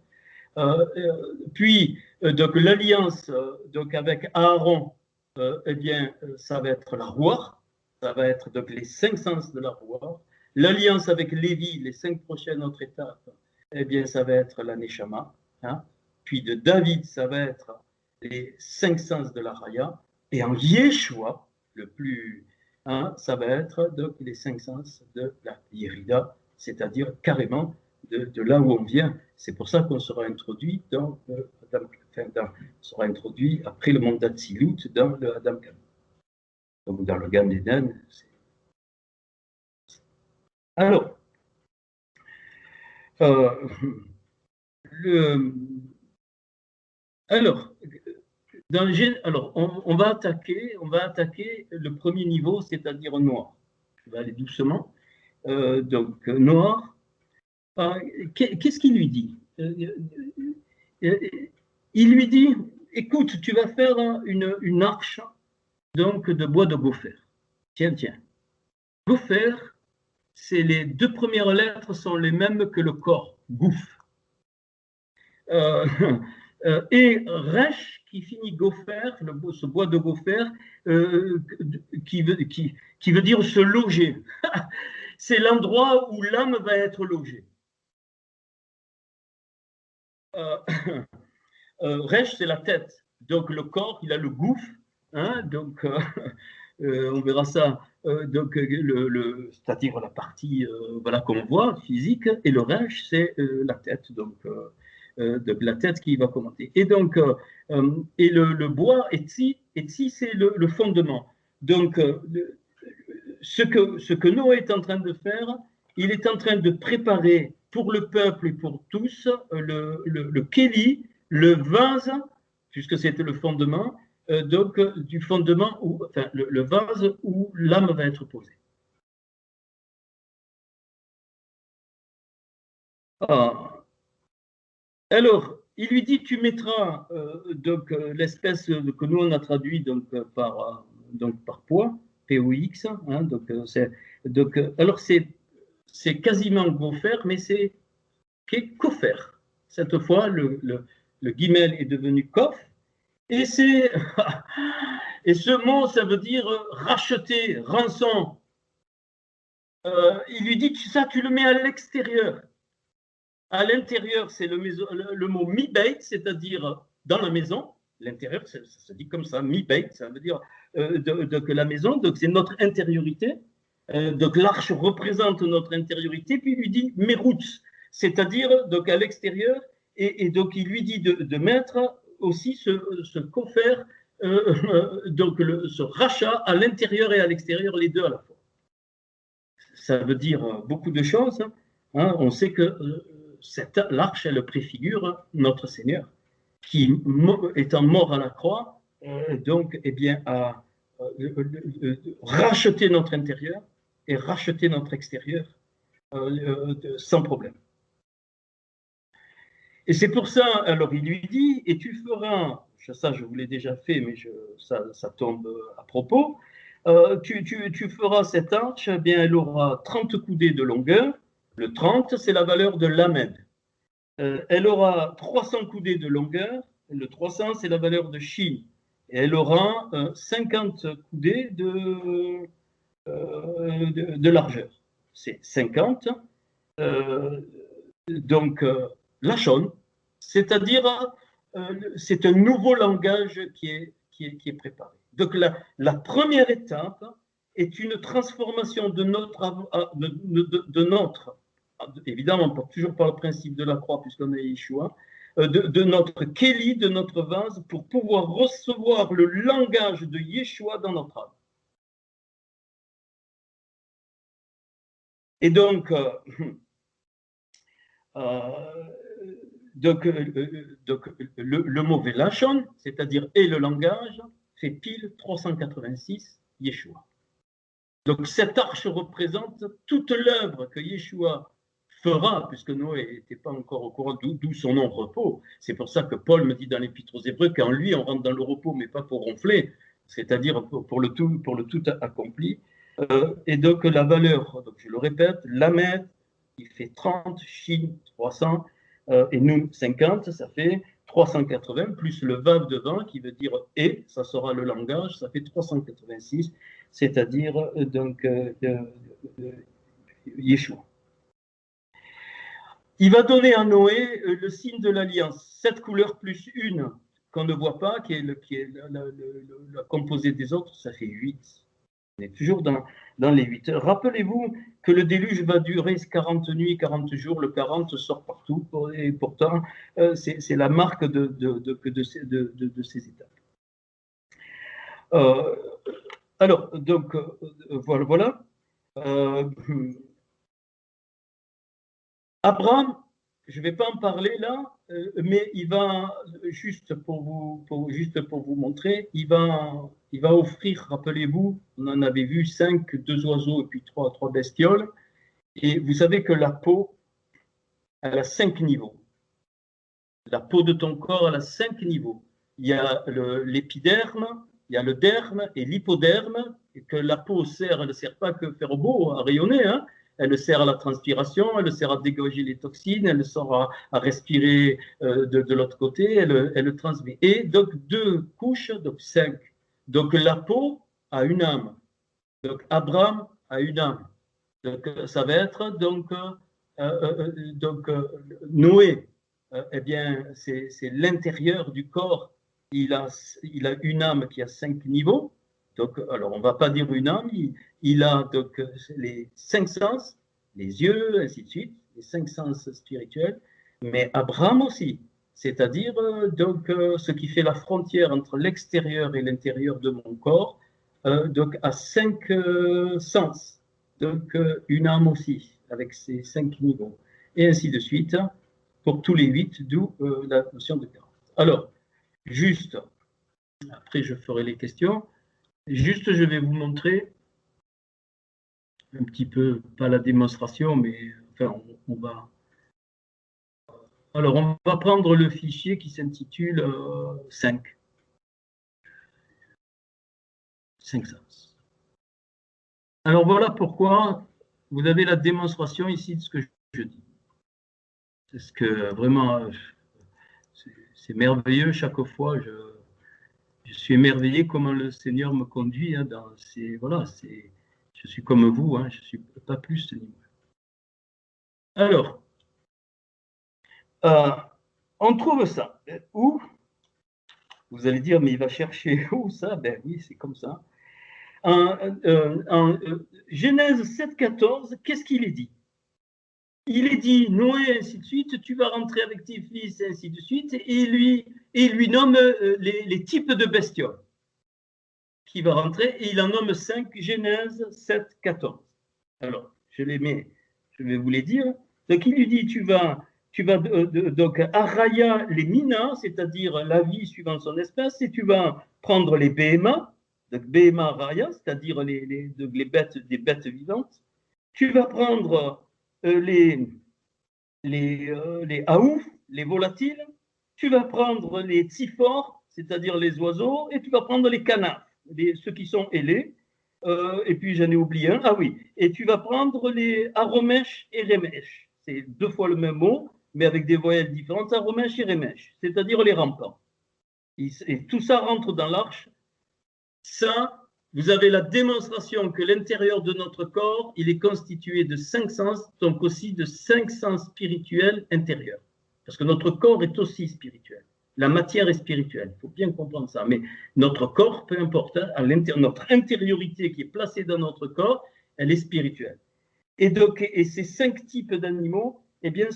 Puis, donc l'alliance donc avec Aaron, eh bien, ça va être la Rouah, ça va être donc les 5 sens de la Rouah. L'alliance avec Lévi, les 5 prochaines autres étapes, eh bien, ça va être la Neshama. Hein. Puis de David, ça va être les 5 sens de la Raya. Et en Yeshua, le plus, hein, ça va être donc les 5 sens de la Yerida, c'est-à-dire carrément de là où on vient. C'est pour ça qu'on sera introduit sera introduit après le monde d'Atsilut dans le Adam Kadmon. Donc dans le Gan d'Éden. Alors, on va attaquer le premier niveau, c'est-à-dire noir. Je vais aller doucement. Donc noir. Qu'est-ce qu'il lui dit? Il lui dit, écoute, tu vas faire une arche donc de bois de gopher. Tiens. Gopher, c'est les 2 premières lettres sont les mêmes que le corps, gouf. Et resh, qui finit gopher, ce bois de gopher, qui veut dire se loger. C'est l'endroit où l'âme va être logée. Resh, c'est la tête. Donc le corps, il a le gouffre. Hein, donc on verra ça. Donc c'est-à-dire la partie voilà qu'on voit physique, et le Resh, c'est la tête. Donc la tête qui va commenter. Et donc et le bois Etzi, c'est le fondement. Donc ce que Noé est en train de faire, il est en train de préparer pour le peuple et pour tous le Kéli, le vase, puisque c'était le fondement, donc du fondement, enfin le vase où l'âme va être posée. Alors, il lui dit, tu mettras donc l'espèce que nous on a traduit donc par poids, POX. Hein, alors c'est quasiment gopher, mais c'est kofer. Cette fois, le guimel est devenu kof. Et et ce mot, ça veut dire racheter, rançon. Il lui dit, ça, tu le mets à l'extérieur. À l'intérieur, c'est le mot mi-beit, c'est-à-dire dans la maison. L'intérieur, ça se dit comme ça, mi-beit, ça veut dire que la maison, donc c'est notre intériorité. Donc l'arche représente notre intériorité, puis il lui dit meroutz, c'est-à-dire donc à l'extérieur, et donc il lui dit de mettre aussi ce kofer, donc ce rachat à l'intérieur et à l'extérieur, les deux à la fois. Ça veut dire beaucoup de choses. Hein. On sait que l'arche, elle préfigure notre Seigneur, qui, étant mort à la croix, donc, eh bien, a racheté notre intérieur et racheté notre extérieur sans problème. Et c'est pour ça, alors il lui dit, et tu feras, ça je vous l'ai déjà fait, mais ça tombe à propos, tu feras cette arche, eh bien, elle aura 30 coudées de longueur, le 30 c'est la valeur de l'amed. Elle aura 300 coudées de longueur, le 300 c'est la valeur de shin, et elle aura 50 coudées de largeur. C'est 50. Donc, Lachon, c'est-à-dire, c'est un nouveau langage qui est préparé. Donc, la première étape est une transformation de notre, évidemment, toujours par le principe de la croix, puisqu'on est Yeshua, de notre Kéli, de notre vase, pour pouvoir recevoir le langage de Yeshua dans notre âme. Et donc, le mot Velachon, c'est-à-dire et le langage, fait pile 386 Yeshua. Donc cette arche représente toute l'œuvre que Yeshua fera, puisque Noé n'était pas encore au courant, d'où son nom repos. C'est pour ça que Paul me dit dans l'Épître aux Hébreux qu'en lui on rentre dans le repos, mais pas pour ronfler, c'est-à-dire pour le tout accompli. Et donc la valeur, donc je le répète, Lamed, il fait 30, Shin 300, et Nun 50, ça fait 380, plus le Vav devant qui veut dire et, ça sera le langage, ça fait 386, c'est-à-dire donc Yeshua. Il va donner à Noé le signe de l'alliance, 7 couleurs plus une qu'on ne voit pas, qui est la composée des autres, ça fait 8. On est toujours dans les 8. Rappelez-vous que le déluge va durer 40 nuits, 40 jours, le 40 sort partout, et pourtant, c'est la marque de ces étapes. Alors, donc, voilà. Abraham, je ne vais pas en parler là, mais il va, juste pour vous montrer, il va offrir, rappelez-vous, on en avait vu 5, 2 oiseaux et puis 3 bestioles. Et vous savez que la peau, elle a 5 niveaux. La peau de ton corps, elle a 5 niveaux. Il y a l'épiderme, il y a le derme et l'hypoderme, et que la peau sert, elle ne sert pas que faire beau, à rayonner, hein. Elle sert à la transpiration, elle sert à dégager les toxines, elle sert à respirer de l'autre côté, elle transmet. Et donc 2 couches, donc 5. Donc la peau a une âme. Donc Abraham a une âme. Donc ça va être donc Noé. Eh bien, c'est l'intérieur du corps. Il a une âme qui a 5 niveaux. Donc, alors, on ne va pas dire une âme, il a donc les 5 sens, les yeux, ainsi de suite, les 5 sens spirituels, mais Abraham aussi, c'est-à-dire donc ce qui fait la frontière entre l'extérieur et l'intérieur de mon corps, donc à 5 sens, donc une âme aussi, avec ses 5 niveaux, et ainsi de suite, pour tous les 8, d'où la notion de 40. Alors, juste, après je ferai les questions. Juste, je vais vous montrer un petit peu, pas la démonstration, mais enfin, on va. Alors, on va prendre le fichier qui s'intitule 5. 5 sens. Alors, voilà pourquoi vous avez la démonstration ici de ce que je dis. C'est ce que vraiment, c'est merveilleux chaque fois. Je suis émerveillé comment le Seigneur me conduit. Hein, voilà, je suis comme vous, hein, je ne suis pas plus niveau. Alors, on trouve ça. Où? Vous allez dire, mais il va chercher où ça? Ben oui, c'est comme ça. En Genèse 7,14, qu'est-ce qu'il est dit? Il est dit, Noé, ainsi de suite, tu vas rentrer avec tes fils, et ainsi de suite, et il lui nomme les types de bestioles qui va rentrer, et il en nomme 5, Genèse 7,14. Alors, je vais vous les dire. Donc, il lui dit, tu vas donc araya les minas, c'est-à-dire la vie suivant son espèce, et tu vas prendre les béma, donc béma raya, c'est-à-dire les bêtes, des bêtes vivantes. Tu vas prendre les aouf, les volatiles, tu vas prendre les tsiphores, c'est-à-dire les oiseaux, et tu vas prendre les canards, ceux qui sont ailés, et puis j'en ai oublié un, ah oui, et tu vas prendre les aromèches et rémèches. C'est 2 fois le même mot, mais avec des voyelles différentes, aromèches et rémèches, c'est-à-dire les rampants. Et tout ça rentre dans l'arche. Ça, vous avez la démonstration que l'intérieur de notre corps, il est constitué de 5 sens, donc aussi de 5 sens spirituels intérieurs. Parce que notre corps est aussi spirituel. La matière est spirituelle, il faut bien comprendre ça. Mais notre corps, peu importe, notre intériorité qui est placée dans notre corps, elle est spirituelle. Et ces 5 types d'animaux, eh bien,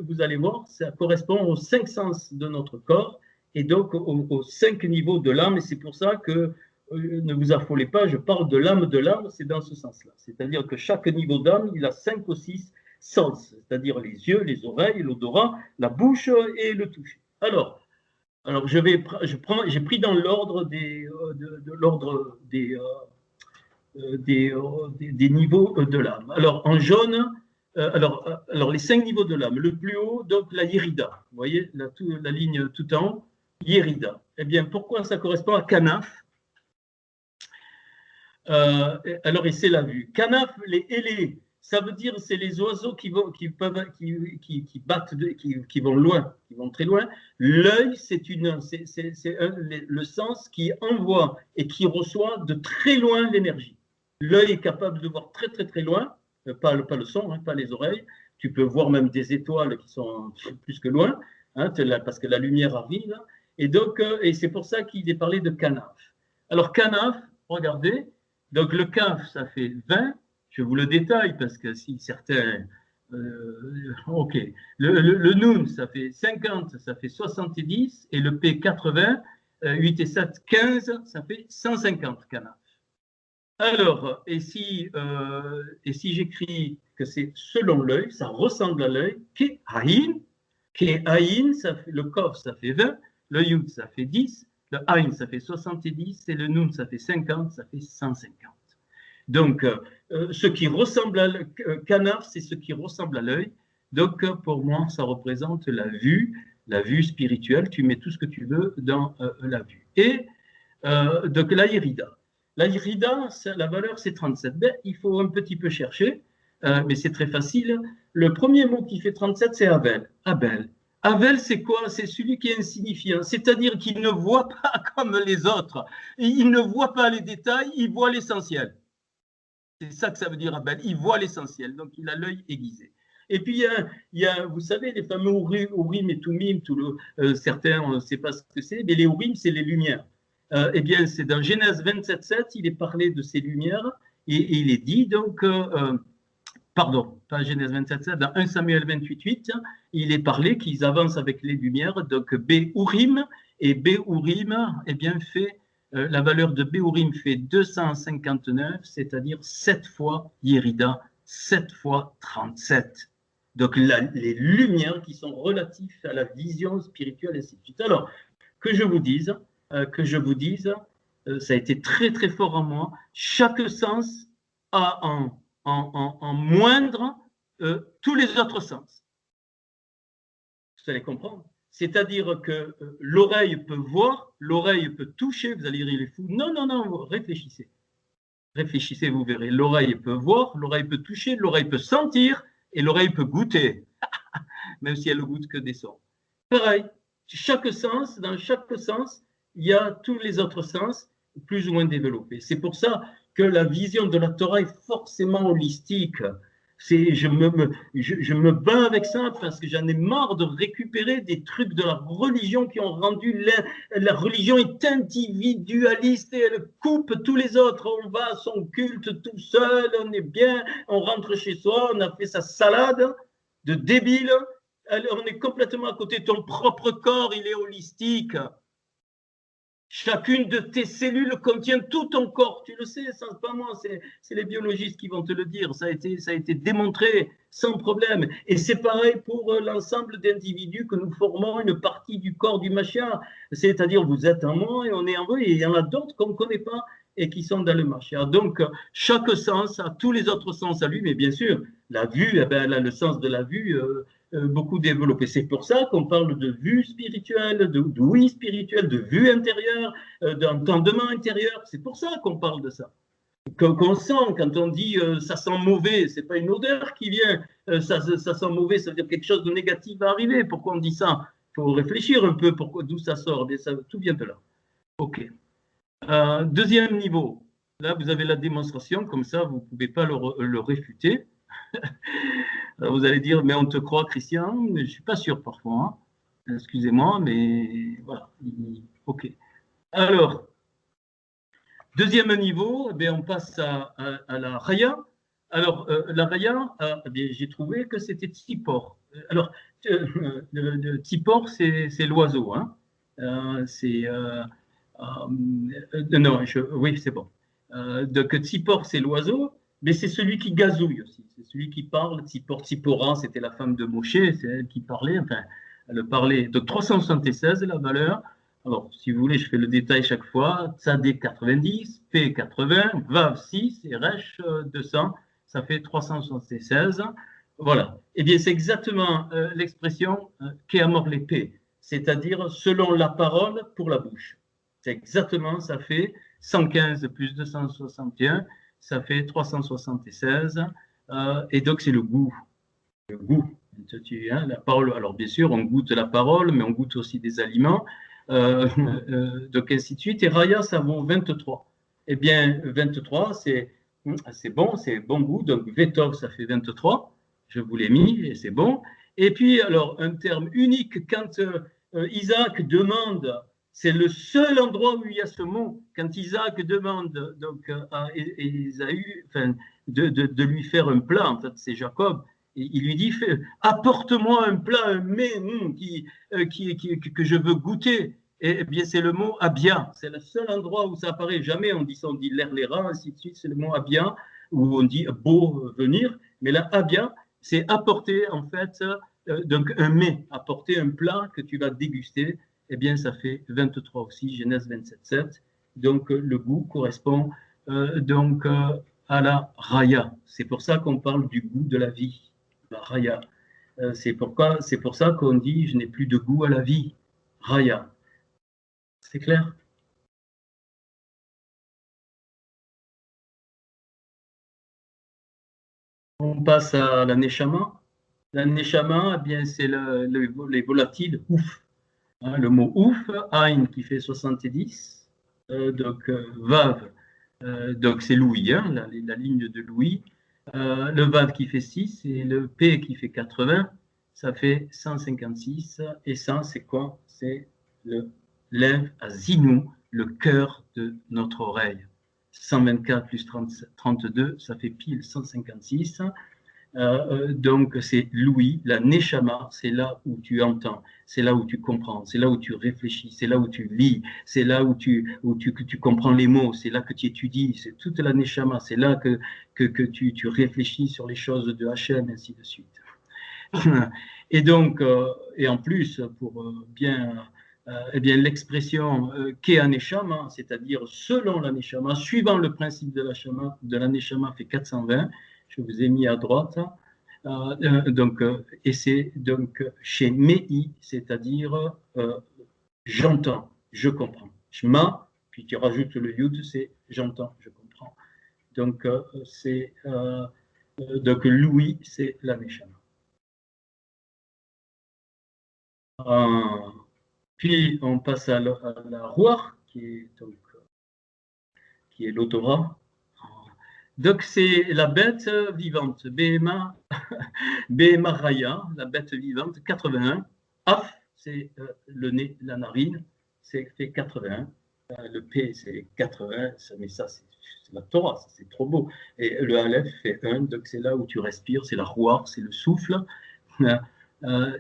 vous allez voir, ça correspond aux 5 sens de notre corps et donc aux 5 niveaux de l'âme. Et c'est pour ça que, ne vous affolez pas, je parle de l'âme, c'est dans ce sens-là. C'est-à-dire que chaque niveau d'âme, il a 5 ou 6 sens, c'est-à-dire les yeux, les oreilles, l'odorat, la bouche et le toucher. Alors j'ai pris dans l'ordre des niveaux de l'âme. Alors, en jaune, alors les 5 niveaux de l'âme. Le plus haut, donc la Yérida. Vous voyez, la ligne tout en haut, Yérida. Eh bien, pourquoi ça correspond à Kanaf? Alors, et c'est la vue. Kanaf, les ailés, ça veut dire c'est les oiseaux qui vont loin, qui vont très loin. L'œil, c'est le sens qui envoie et qui reçoit de très loin l'énergie. L'œil est capable de voir très très très loin, pas le son, pas les oreilles. Tu peux voir même des étoiles qui sont plus que loin, parce que la lumière arrive. Et donc, et c'est pour ça qu'il est parlé de Kanaf. Alors Kanaf, regardez, donc le Kaf, ça fait 20. Je vous le détaille parce que si certains... ok. Le Noun, ça fait 50, ça fait 70. Et le P, 80. 8 et 7, 15, ça fait 150 Kanaf. Alors, et si j'écris que c'est selon l'œil, ça ressemble à l'œil, Ke'aïn, le Kof, ça fait 20, le Yud, ça fait 10, le Aïn, ça fait 70, et le Noun, ça fait 50, ça fait 150. Donc, ce qui ressemble à Kanaf, c'est ce qui ressemble à l'œil. Donc, pour moi, ça représente la vue spirituelle. Tu mets tout ce que tu veux dans la vue. Et donc, la Yérida. La Yérida, la valeur, c'est 37. Ben, il faut un petit peu chercher, mais c'est très facile. Le premier mot qui fait 37, c'est Abel. Abel, c'est quoi? C'est celui qui est insignifiant, c'est-à-dire qu'il ne voit pas comme les autres. Il ne voit pas les détails, il voit l'essentiel. C'est ça que ça veut dire Abel. Il voit l'essentiel, donc il a l'œil aiguisé. Et puis, il y a, vous savez, les fameux Urim et Tumim, certains, on ne sait pas ce que c'est, mais les Urim, c'est les lumières. Eh bien, c'est dans Genèse 27:7, il est parlé de ces lumières, et il est dit, donc, pardon, pas Genèse 27:7, dans 1 Samuel 28:8, il est parlé qu'ils avancent avec les lumières, donc Béurim, et Béurim, eh bien, fait... la valeur de Béurim fait 259, c'est-à-dire 7 fois Yérida, 7 fois 37. Donc, les lumières qui sont relatives à la vision spirituelle, et ainsi de suite. Alors, que je vous dise, ça a été très, très fort en moi, chaque sens a en moindre tous les autres sens. Vous allez comprendre. C'est-à-dire que l'oreille peut voir, l'oreille peut toucher, vous allez dire il est fou. Non, non, non, réfléchissez. Réfléchissez, vous verrez. L'oreille peut voir, l'oreille peut toucher, l'oreille peut sentir et l'oreille peut goûter, même si elle ne goûte que des sons. Pareil, chaque sens, dans chaque sens, il y a tous les autres sens plus ou moins développés. C'est pour ça que la vision de la Torah est forcément holistique. Je me bats avec ça parce que j'en ai marre de récupérer des trucs de la religion qui ont rendu la religion est individualiste et elle coupe tous les autres. On va à son culte tout seul, on est bien, on rentre chez soi, on a fait sa salade de débile. On est complètement à côté. Ton propre corps, il est holistique. Chacune de tes cellules contient tout ton corps, tu le sais, ça c'est pas moi, c'est les biologistes qui vont te le dire, ça a été démontré sans problème. Et c'est pareil pour l'ensemble d'individus que nous formons une partie du corps du Mashiach, c'est-à-dire vous êtes en moi et on est en vous, et il y en a d'autres qu'on ne connaît pas et qui sont dans le Mashiach. Donc chaque sens a tous les autres sens à lui, mais bien sûr, la vue, eh ben, elle a le sens de la vue beaucoup développé. C'est pour ça qu'on parle de vue spirituelle, d'ouïe spirituelle, de vue intérieure, d'entendement intérieur. C'est pour ça qu'on parle de ça. Qu'on sent quand on dit ça sent mauvais, c'est pas une odeur qui vient, ça sent mauvais, ça veut dire quelque chose de négatif va arriver. Pourquoi on dit ça? Il faut réfléchir un peu d'où ça sort, mais ça, tout vient de là. OK. Deuxième niveau, là vous avez la démonstration, comme ça vous ne pouvez pas le réfuter. Alors, vous allez dire, mais on te croit, Christian, mais je ne suis pas sûr parfois. Hein. Excusez-moi, mais voilà. OK. Alors, deuxième niveau, eh on passe à la raya. Alors, la raya, eh j'ai trouvé que c'était Tsipor. Alors, Tsipor, c'est l'oiseau. Hein. Non, oui, c'est bon. Donc, Tsipor, c'est l'oiseau, mais c'est celui qui gazouille aussi. C'est celui qui parle. Tsipor, Tsipora, c'était la femme de Moshe, c'est elle qui parlait. Enfin, elle parlait. Donc, 376, la valeur. Alors, si vous voulez, je fais le détail chaque fois. Tzadé 90, P 80, Vav 6 et Resh 200. Ça fait 376. Voilà. Eh bien, c'est exactement l'expression Keamor l'épée, c'est-à-dire selon la parole pour la bouche. C'est exactement, ça fait 115 plus 261, ça fait 376. Et donc, c'est le goût. Le goût. La parole. Alors, bien sûr, on goûte la parole, mais on goûte aussi des aliments. Donc ainsi de suite. Et Raya, ça vaut 23. Eh bien, 23, c'est bon, c'est bon goût. Donc, Vetov, ça fait 23. Je vous l'ai mis et c'est bon. Et puis, alors, un terme unique, quand Isaac demande, c'est le seul endroit où il y a ce mot, quand Isaac demande donc, à Ésaü de lui faire un plat, en fait, c'est Jacob. Il lui dit, apporte-moi un plat, un mets que je veux goûter. Et bien, c'est le mot abia. C'est le seul endroit où ça apparaît. Jamais on dit ça, on dit l'air, les rats, ainsi de suite. C'est le mot abia, où on dit beau venir. Mais là, abia, c'est apporter, en fait, donc un mets, apporter un plat que tu vas déguster. Eh bien, ça fait 23 aussi, Genèse 27,7. Donc, le goût correspond donc à la raya. C'est pour ça qu'on parle du goût de la vie, la raya. C'est pour ça qu'on dit je n'ai plus de goût à la vie, raya. C'est clair? On passe à la neshama. La neshama, eh bien, c'est les volatiles ouf. Hein, le mot ouf, Ain qui fait 70, donc Vav, donc c'est Louis, hein, la ligne de Louis. Le Vav qui fait 6 et le P qui fait 80, ça fait 156. Et ça, c'est quoi? C'est le lève à Zinou, le cœur de notre oreille. 124 plus 32, ça fait pile 156. Donc, c'est l'ouïe, la neshama, c'est là où tu entends, c'est là où tu comprends, c'est là où tu réfléchis, c'est là où tu lis, c'est là où tu comprends les mots, c'est là que tu étudies, c'est toute la neshama, c'est là que tu réfléchis sur les choses de Hachem, ainsi de suite. Et donc, et en plus, pour bien, eh bien l'expression Kea Neshama, c'est-à-dire selon la Neshama, suivant le principe de la Neshama fait 420, je vous ai mis à droite. Donc, et c'est donc chez Mei, c'est-à-dire j'entends, je comprends. Shma, puis tu rajoutes le yud, c'est j'entends, je comprends. Donc, c'est donc Louis, c'est la Neshama. Puis on passe à la Ruach, qui est l'Otora. Donc c'est la bête vivante, Behema Raya, la bête vivante, 81. Af, c'est le nez, la narine, c'est fait 81. Le P, c'est 80, mais ça, c'est la Torah, c'est trop beau. Et le Aleph fait 1, donc c'est là où tu respires, c'est la Ruach, c'est le souffle.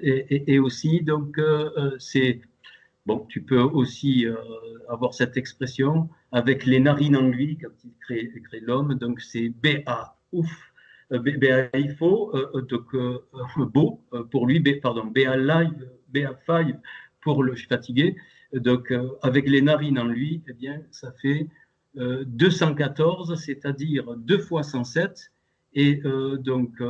Et aussi, donc, c'est bon, tu peux aussi avoir cette expression avec les narines en lui quand il crée l'homme. Donc c'est B.A. ouf, B.A. il faut, donc beau pour lui, pardon, B.A. live, B.A. five pour le je suis fatigué. Donc avec les narines en lui, eh bien ça fait 214, c'est-à-dire 2 fois 107. Et donc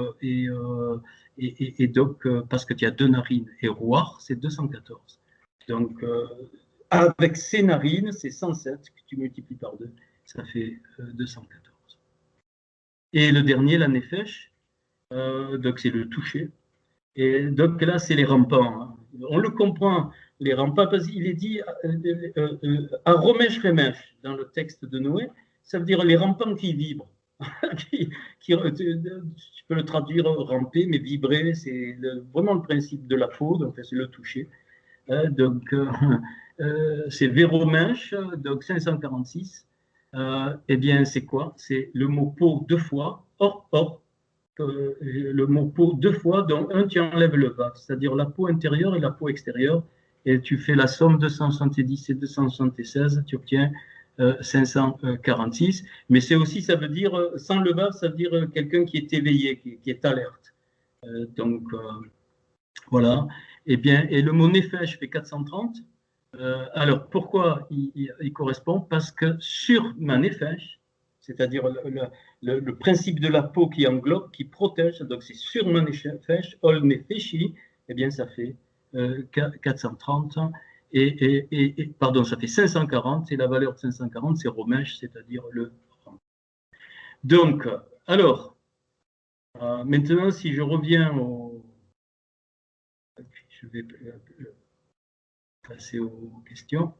et donc, parce que tu as 2 narines, et Roar, c'est 214. Donc, avec ces narines, c'est 107 que tu multiplies par 2, ça fait 214. Et le dernier, la Nefesh, donc c'est le toucher. Et donc là, c'est les rampants. Hein. On le comprend, les rampants, parce qu'il est dit à Romesh Remesh dans le texte de Noé, ça veut dire les rampants qui vibrent. Tu peux le traduire ramper, mais vibrer, c'est vraiment le principe de la peau, donc c'est le toucher. Donc, c'est Véromesh, donc 546. Eh bien, c'est quoi? C'est le mot peau 2 fois, or, le mot peau 2 fois, dont un, tu enlèves le vav, c'est-à-dire la peau intérieure et la peau extérieure, et tu fais la somme 270 et 276, tu obtiens 546. Mais c'est aussi, ça veut dire, sans le vav, ça veut dire quelqu'un qui est éveillé, qui est alerte. Donc, voilà. Eh bien, et le mot nefesh fait 430. Alors, pourquoi il correspond? Parce que sur ma nefesh, c'est-à-dire le principe de la peau qui englobe, qui protège, donc c'est sur ma nefesh, ol nefeshi, eh bien, ça fait 430. Pardon, ça fait 540, et la valeur de 540, c'est romesh, c'est-à-dire le rang. Donc, alors, maintenant, si je reviens au... Je vais passer aux questions.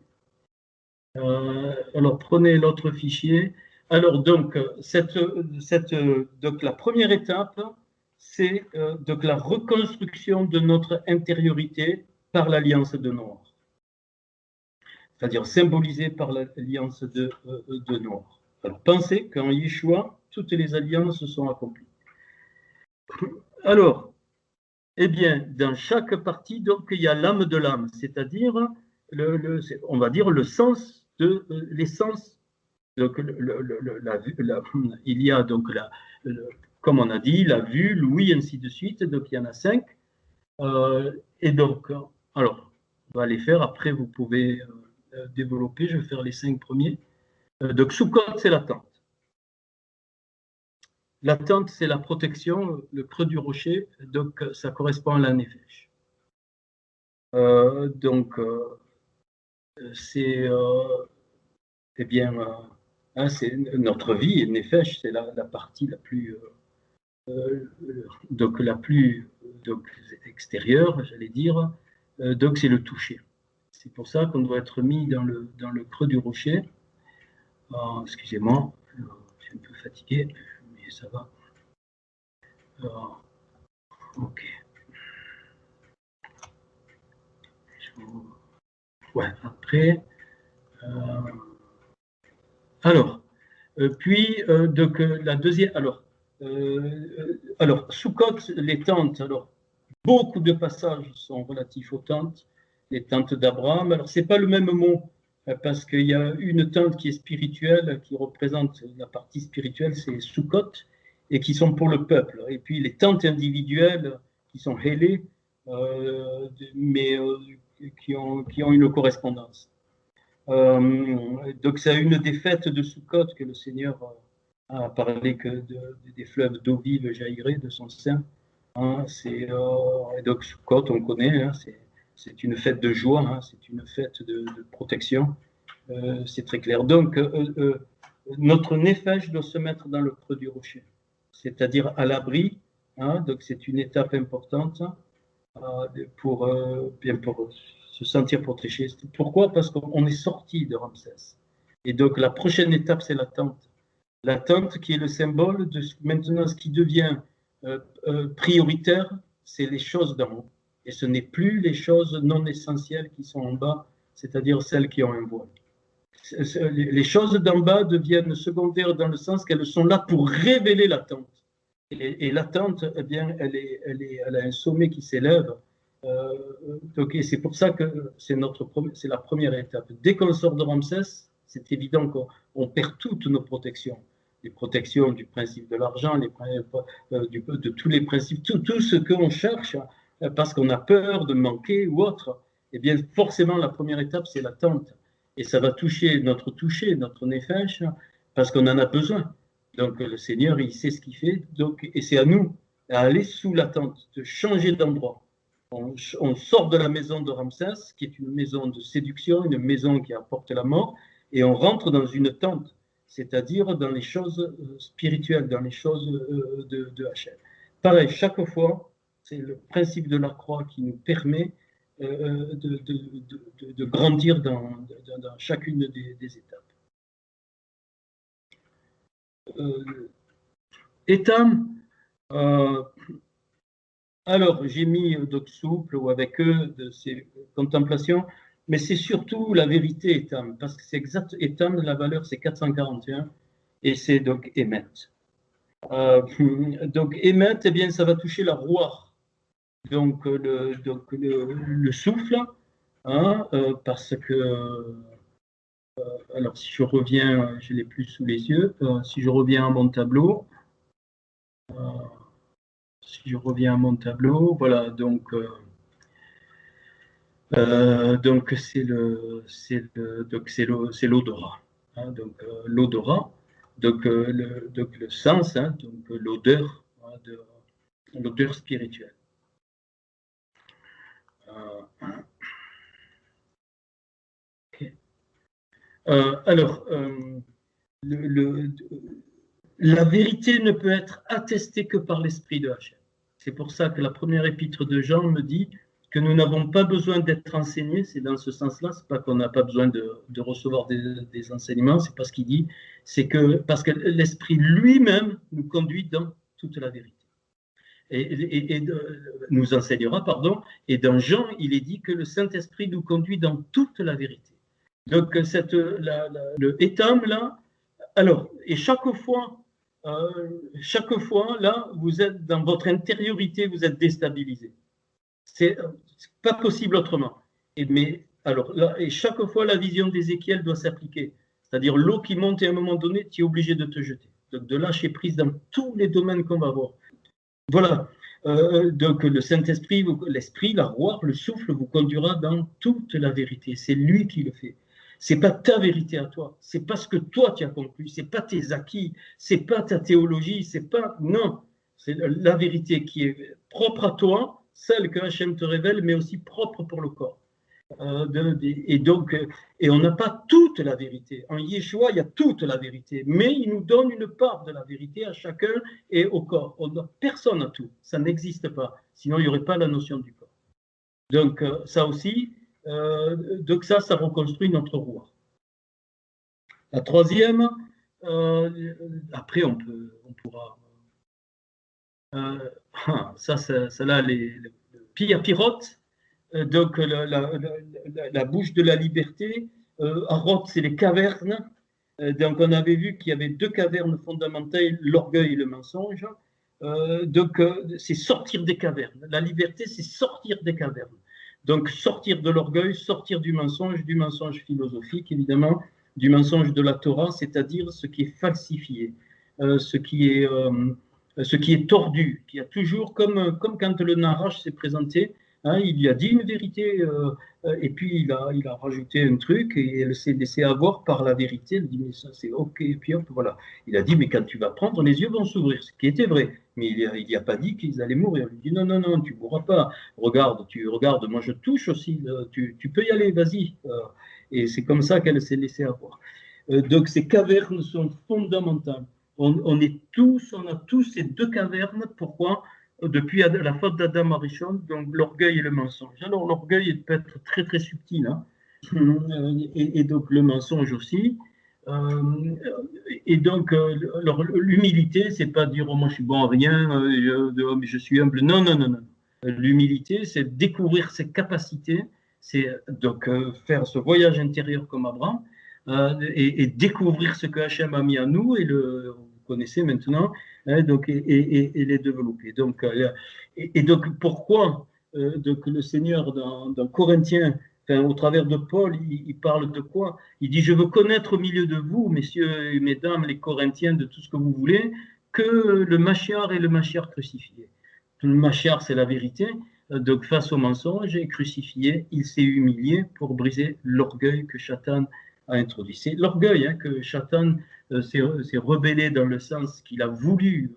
Alors, prenez l'autre fichier. Alors, donc, donc la première étape, c'est donc la reconstruction de notre intériorité par l'alliance de Noir. C'est-à-dire symbolisée par l'alliance de Noir. Alors, pensez qu'en Yeshua, toutes les alliances sont accomplies. Alors, eh bien, dans chaque partie, donc, il y a l'âme de l'âme, c'est-à-dire, on va dire, le sens de l'essence. Donc, il y a donc, comme on a dit, la vue, l'ouïe, ainsi de suite. Donc, il y en a 5. Et donc, alors, on va les faire. Après, vous pouvez développer. Je vais faire les 5 premiers. Donc, Sukkot, c'est la tente. La tente, c'est la protection, le creux du rocher, donc ça correspond à la nefesh. Donc, c'est eh bien, hein, c'est notre vie, nefesh, c'est la partie la plus, donc la plus donc, extérieure, j'allais dire. Donc, c'est le toucher. C'est pour ça qu'on doit être mis dans le creux du rocher. Excusez-moi, je suis un peu fatigué, mais ça va. Ok. Ouais, après. Alors, puis, donc, la deuxième. Alors, Sukkot, les tentes. Alors, beaucoup de passages sont relatifs aux tentes, les tentes d'Abraham. Alors, ce n'est pas le même mot, parce qu'il y a une tente qui est spirituelle, qui représente la partie spirituelle, c'est Sukkot, et qui sont pour le peuple. Et puis, les tentes individuelles, qui sont Hélé, mais qui ont une correspondance. Donc, c'est une des fêtes de Sukkot que le Seigneur a parlé que des fleuves d'eau vive jailliraient de son sein. Hein, donc, Sukkot, on connaît, hein, c'est une fête de joie, hein, c'est une fête de protection. C'est très clair. Donc, notre nefesh doit se mettre dans le creux du rocher, c'est-à-dire à l'abri. Hein, donc, c'est une étape importante pour se sentir protégé. Pourquoi? Parce qu'on est sorti de Ramsès. Et donc, la prochaine étape, c'est la tente. La tente qui est le symbole de maintenant ce qui devient prioritaire, c'est les choses d'en haut. Et ce n'est plus les choses non essentielles qui sont en bas, c'est-à-dire celles qui ont un voile. Les choses d'en bas deviennent secondaires dans le sens qu'elles sont là pour révéler la tente. Et la tente, eh bien, elle a un sommet qui s'élève. Et c'est pour ça que c'est la première étape. Dès qu'on sort de Ramsès, c'est évident qu'on perd toutes nos protections. Les protections du principe de l'argent, de tous les principes, tout ce qu'on cherche, parce qu'on a peur de manquer ou autre. Eh bien, forcément, la première étape, c'est la tente. Et ça va toucher, notre nefesh, parce qu'on en a besoin. Donc, le Seigneur, il sait ce qu'il fait. Donc, et c'est à nous à aller sous la tente, de changer d'endroit. On sort de la maison de Ramsès, qui est une maison de séduction, une maison qui apporte la mort, et on rentre dans une tente, c'est-à-dire dans les choses spirituelles, dans les choses de Hachem. Pareil, chaque fois, c'est le principe de la croix qui nous permet de grandir dans chacune des étapes. Étam, alors j'ai mis d'autres souples ou avec eux de ces contemplations, mais c'est surtout la vérité Étam, parce que c'est exact, Étam, la valeur c'est 441, et c'est donc Émet. Donc Émet, eh bien ça va toucher la rouar, donc le souffle, hein, parce que alors si je reviens, je l'ai plus sous les yeux, si je reviens à mon tableau, voilà, donc c'est l'odorat, hein, donc l'odorat, donc le sens, hein, donc l'odeur, hein, l'odeur spirituelle. Okay. Alors, la vérité ne peut être attestée que par l'esprit de Hachem. C'est pour ça que la première épître de Jean me dit que nous n'avons pas besoin d'être enseignés, c'est dans ce sens-là, c'est pas qu'on n'a pas besoin de recevoir des enseignements, c'est pas ce qu'il dit, c'est que parce que l'esprit lui-même nous conduit dans toute la vérité. Et nous enseignera, pardon, et dans Jean, il est dit que le Saint-Esprit nous conduit dans toute la vérité. Donc, le Étam, là, alors, et chaque fois, là, vous êtes dans votre intériorité, vous êtes déstabilisé. C'est pas possible autrement. Et chaque fois, la vision d'Ézéchiel doit s'appliquer. C'est-à-dire, l'eau qui monte, et à un moment donné, tu es obligé de te jeter. Donc, de lâcher prise dans tous les domaines qu'on va voir. Voilà. Donc, le Saint-Esprit, l'Esprit, la roi, le souffle vous conduira dans toute la vérité. C'est lui qui le fait. C'est pas ta vérité à toi, c'est pas ce que toi tu as conclu, c'est pas tes acquis, c'est pas ta théologie, c'est pas, non, c'est la vérité qui est propre à toi, celle que Hachem te révèle, mais aussi propre pour le corps. Et on n'a pas toute la vérité. En Yeshua, il y a toute la vérité, mais il nous donne une part de la vérité à chacun et au corps. Personne n'a tout, ça n'existe pas. Sinon, il n'y aurait pas la notion du corps. Donc, ça aussi, donc ça reconstruit notre roi. La troisième, après on pourra. Ça les pirote. Donc la bouche de la liberté. Arot, c'est les cavernes. Donc on avait vu qu'il y avait deux cavernes fondamentales, l'orgueil et le mensonge. Donc c'est sortir des cavernes. La liberté, c'est sortir des cavernes. Donc sortir de l'orgueil, sortir du mensonge philosophique évidemment, du mensonge de la Torah, c'est-à-dire ce qui est falsifié, ce qui est tordu, qui a toujours, comme quand le Nahash s'est présenté, hein, il a dit une vérité et puis il a rajouté un truc et elle s'est laissée avoir par la vérité. Elle dit mais ça c'est ok, et puis hop, voilà. Il a dit mais quand tu vas prendre, les yeux vont s'ouvrir, ce qui était vrai. Mais il n'y a pas dit qu'ils allaient mourir. Il dit non, tu ne mourras pas. Regarde, moi je touche aussi, tu peux y aller, vas-y. Et c'est comme ça qu'elle s'est laissée avoir. Donc ces cavernes sont fondamentales. On a tous ces deux cavernes. Pourquoi? Depuis la faute d'Adam Arishon, donc l'orgueil et le mensonge. Alors l'orgueil peut être très très subtil, hein, et donc le mensonge aussi. Et donc l'humilité, c'est pas dire oh, moi je suis bon à rien, je suis humble. Non. L'humilité, c'est découvrir ses capacités, c'est donc faire ce voyage intérieur comme Abraham et découvrir ce que Hachem a mis à nous et vous connaissez maintenant. Hein, donc, et les développer. Donc, donc pourquoi donc le Seigneur dans Corinthiens, enfin, au travers de Paul, il parle de quoi? Il dit, je veux connaître au milieu de vous, messieurs et mesdames, les Corinthiens, de tout ce que vous voulez, que le Machiar est le Machiar crucifié. Le Machiar, c'est la vérité. Donc, face au mensonge et crucifié, il s'est humilié pour briser l'orgueil que Satan a introduit. C'est l'orgueil hein, que Satan s'est rebellé dans le sens qu'il a voulu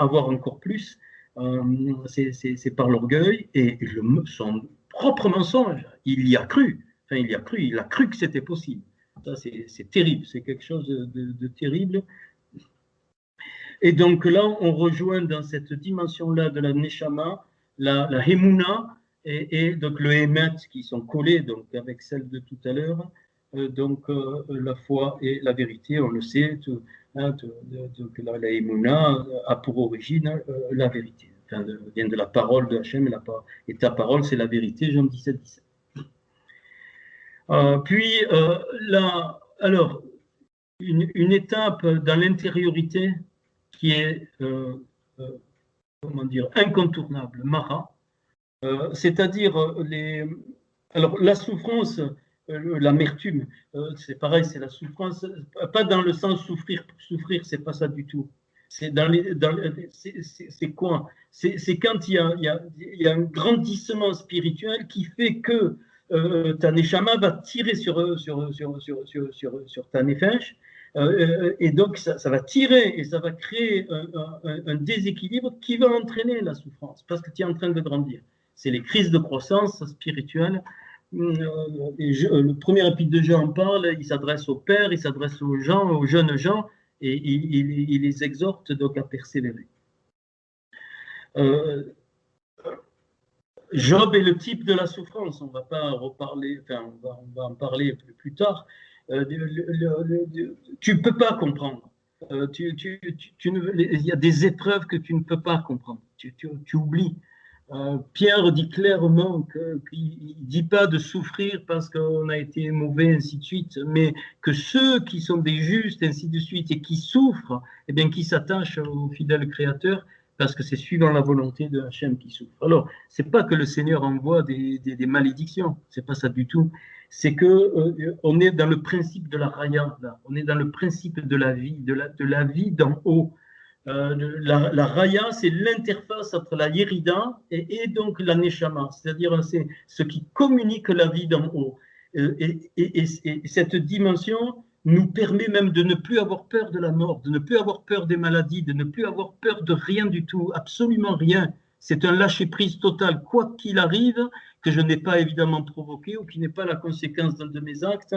avoir encore plus. c'est par l'orgueil et son propre mensonge. Il y a cru. Enfin, il a cru que c'était possible. Ça, c'est terrible. C'est quelque chose de terrible. Et donc là, on rejoint dans cette dimension-là de la Neshama, la Hemuna et donc le Emet qui sont collés donc, avec celle de tout à l'heure. Donc la foi et la vérité, on le sait, donc la Hemuna a pour origine la vérité. Enfin, vient de la parole de Hachem et ta parole, c'est la vérité, Jean 17, 17. Puis là, alors, une étape dans l'intériorité qui est comment dire, incontournable, Mara, c'est-à-dire alors la souffrance, l'amertume, c'est pareil, c'est la souffrance, pas dans le sens souffrir pour souffrir, c'est pas ça du tout. C'est quoi? C'est quand il y a un grandissement spirituel qui fait que ta neshama va tirer sur ta nefesh, et donc ça va tirer et ça va créer un déséquilibre qui va entraîner la souffrance parce que tu es en train de grandir. C'est les crises de croissance spirituelle. Le premier épître de Jean en parle, il s'adresse aux pères, il s'adresse aux gens, aux jeunes gens, et il les exhorte donc à persévérer. Job est le type de la souffrance, on ne va pas reparler, enfin on va en parler plus tard. Tu ne peux pas comprendre. Il y a des épreuves que tu ne peux pas comprendre. Tu oublies. Pierre dit clairement qu'il ne dit pas de souffrir parce qu'on a été mauvais, ainsi de suite, mais que ceux qui sont des justes, ainsi de suite, et qui souffrent, eh bien, qui s'attachent au fidèle Créateur, parce que c'est suivant la volonté de Hachem qui souffre. Alors, c'est pas que le Seigneur envoie des malédictions, c'est pas ça du tout. C'est que on est dans le principe de la raya, là. On est dans le principe de la vie, de la vie d'en haut. La raya, c'est l'interface entre la yérida et donc la neshama, c'est-à-dire c'est ce qui communique la vie d'en haut. Et cette dimension nous permet même de ne plus avoir peur de la mort, de ne plus avoir peur des maladies, de ne plus avoir peur de rien du tout, absolument rien. C'est un lâcher-prise total, quoi qu'il arrive, que je n'ai pas évidemment provoqué ou qui n'est pas la conséquence d'un de mes actes.